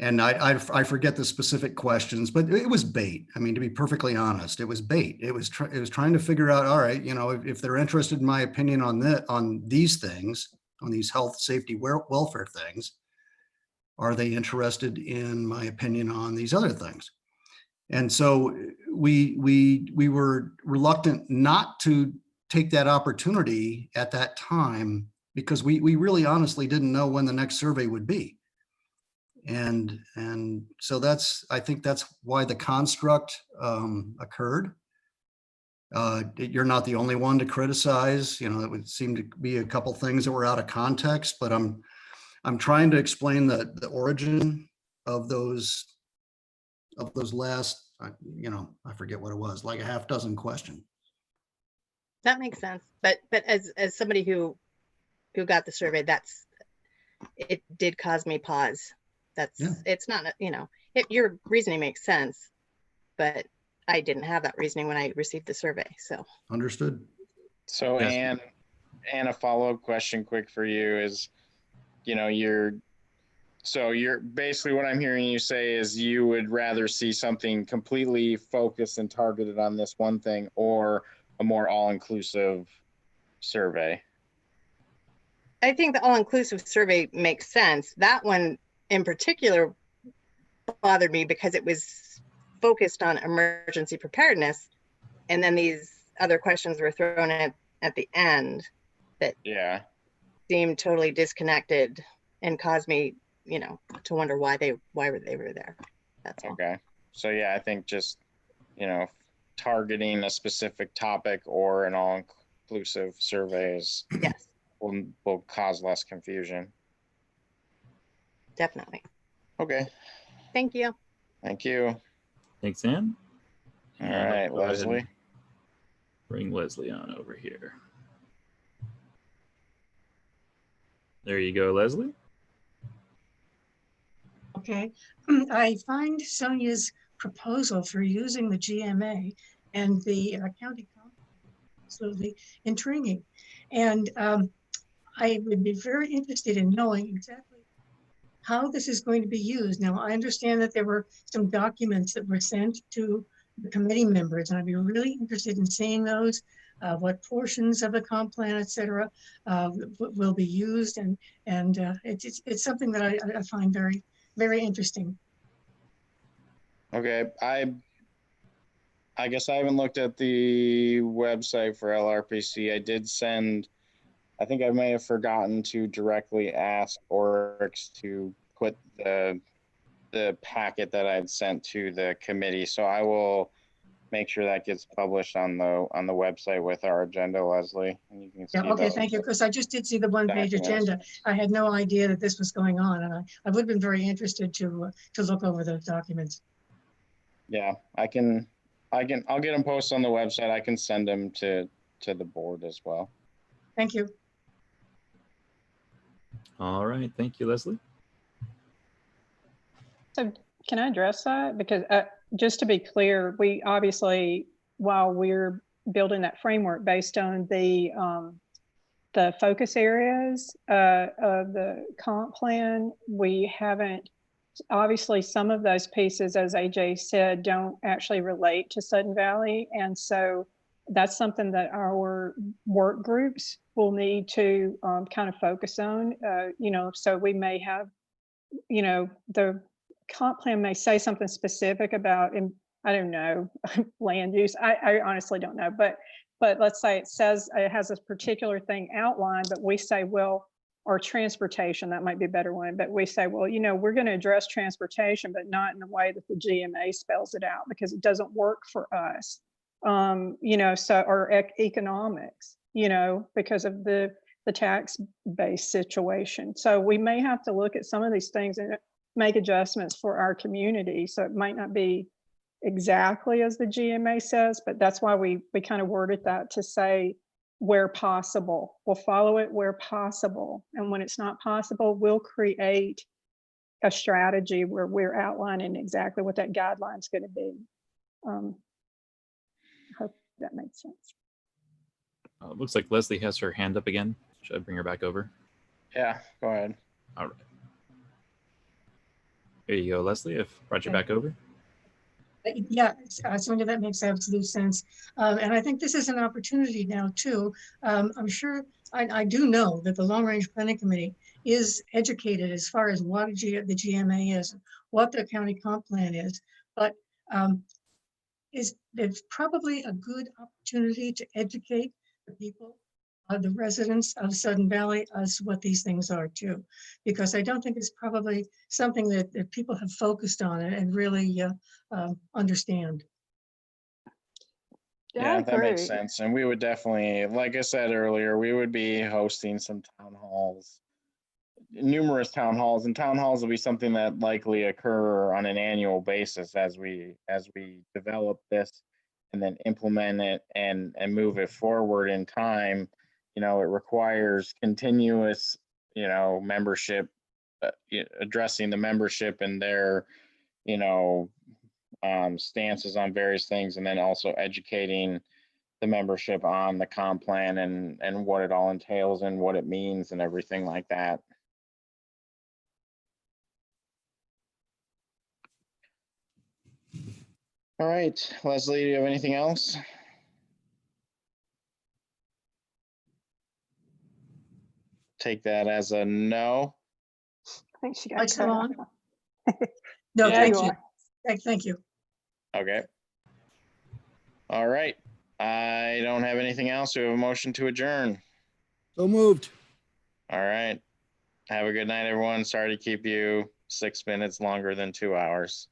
Speaker 6: And I forget the specific questions, but it was bait. I mean, to be perfectly honest, it was bait. It was trying to figure out, all right, if they're interested in my opinion on these things, on these health, safety, welfare things, are they interested in my opinion on these other things? And so we were reluctant not to take that opportunity at that time, because we really honestly didn't know when the next survey would be. And so I think that's why the construct occurred. You're not the only one to criticize. It would seem to be a couple things that were out of context, but I'm trying to explain the origin of those last, I forget what it was, like a half dozen questions.
Speaker 11: That makes sense. But as somebody who got the survey, it did cause me pause. It's not, your reasoning makes sense, but I didn't have that reasoning when I received the survey. So
Speaker 6: understood.
Speaker 1: So,
Speaker 9: Yes.
Speaker 1: Anne, a follow-up question quick for you is, you're basically, what I'm hearing you say is you would rather see something completely focused and targeted on this one thing, or a more all-inclusive survey.
Speaker 11: I think the all-inclusive survey makes sense. That one in particular bothered me because it was focused on emergency preparedness, and then these other questions were thrown at the end that seemed totally disconnected and caused me, to wonder why they were there. That's all.
Speaker 1: Okay. So I think just, targeting a specific topic or an all-inclusive surveys will cause less confusion.
Speaker 11: Definitely.
Speaker 1: Okay.
Speaker 11: Thank you.
Speaker 1: Thank you.
Speaker 9: Thanks, Ann.
Speaker 1: All
Speaker 9: And
Speaker 1: right,
Speaker 9: go ahead and
Speaker 1: Leslie.
Speaker 9: Bring Leslie on over here. There you go, Leslie.
Speaker 12: Okay. I find Sonia's proposal for using the GMA and the county council absolutely intriguing. And I would be very interested in knowing exactly how this is going to be used. Now, I understand that there were some documents that were sent to the committee members, and I'd be really interested in seeing those, what portions of the comp plan, et cetera, will be used. And it's something that I find very, very interesting.
Speaker 1: Okay. I guess I haven't looked at the website for LRPC. I did send, I think I may have forgotten to directly ask Oryx to put the packet that I'd sent to the committee. So I will make sure that gets published on the website with our agenda, Leslie. And you can see
Speaker 12: Okay, thank you. Because I just did see the one-page agenda. I had no idea that this was going on, and I would have been very interested to look over those documents.
Speaker 1: Yeah, I'll get them posted on the website. I can send them to the board as well.
Speaker 12: Thank you.
Speaker 9: All right. Thank you, Leslie.
Speaker 4: So can I address that? Because just to be clear, we obviously, while we're building that framework based on the focus areas of the comp plan, we haven't, obviously some of those pieces, as AJ said, don't actually relate to Sudden Valley. And so that's something that our work groups will need to kind of focus on, so we may have, the comp plan may say something specific about, I don't know, land use. I honestly don't know, but let's say it says it has this particular thing outlined, but we say, well, or transportation, that might be a better one. But we say, well, you know, we're going to address transportation, but not in the way that the GMA spells it out, because it doesn't work for us. You know, so, or economics, you know, because of the tax-based situation. So we may have to look at some of these things and make adjustments for our community. So it might not be exactly as the GMA says, but that's why we kind of worded that to say, where possible, we'll follow it where possible. And when it's not possible, we'll create a strategy where we're outlining exactly what that guideline is going to be. I hope that makes sense.
Speaker 9: Looks like Leslie has her hand up again. Should I bring her back over?
Speaker 1: Yeah, go ahead.
Speaker 9: All right. There you go, Leslie. I've brought you back over.
Speaker 12: Yeah, Sonia, that makes absolute sense. And I think this is an opportunity now too. I'm sure, I do know that the Long Range Planning Committee is educated as far as what the GMA is, what the county comp plan is, but it's probably a good opportunity to educate the people, the residents of Sudden Valley, as what these things are too, because I don't think it's probably something that people have focused on and really understand.
Speaker 1: Yeah, that makes sense. And we would definitely, like I said earlier, we would be hosting some town halls, numerous town halls, and town halls will be something that likely occur on an annual basis as we develop this and then implement it and move it forward in time. You know, it requires continuous, you know, membership, addressing the membership and their, you know, stances on various things, and then also educating the membership on the comp plan and what it all entails and what it means and everything like that. All right, Leslie, do you have anything else? Take that as a no.
Speaker 4: I think she
Speaker 12: I
Speaker 4: got cut off.
Speaker 12: No,
Speaker 1: Yeah,
Speaker 12: thank
Speaker 4: you
Speaker 12: you.
Speaker 4: are.
Speaker 12: Thank you.
Speaker 1: Okay. All right. I don't have anything else. We have a motion to adjourn.
Speaker 2: So moved.
Speaker 1: All right. Have a good night, everyone. Sorry to keep you 6 minutes longer than 2 hours.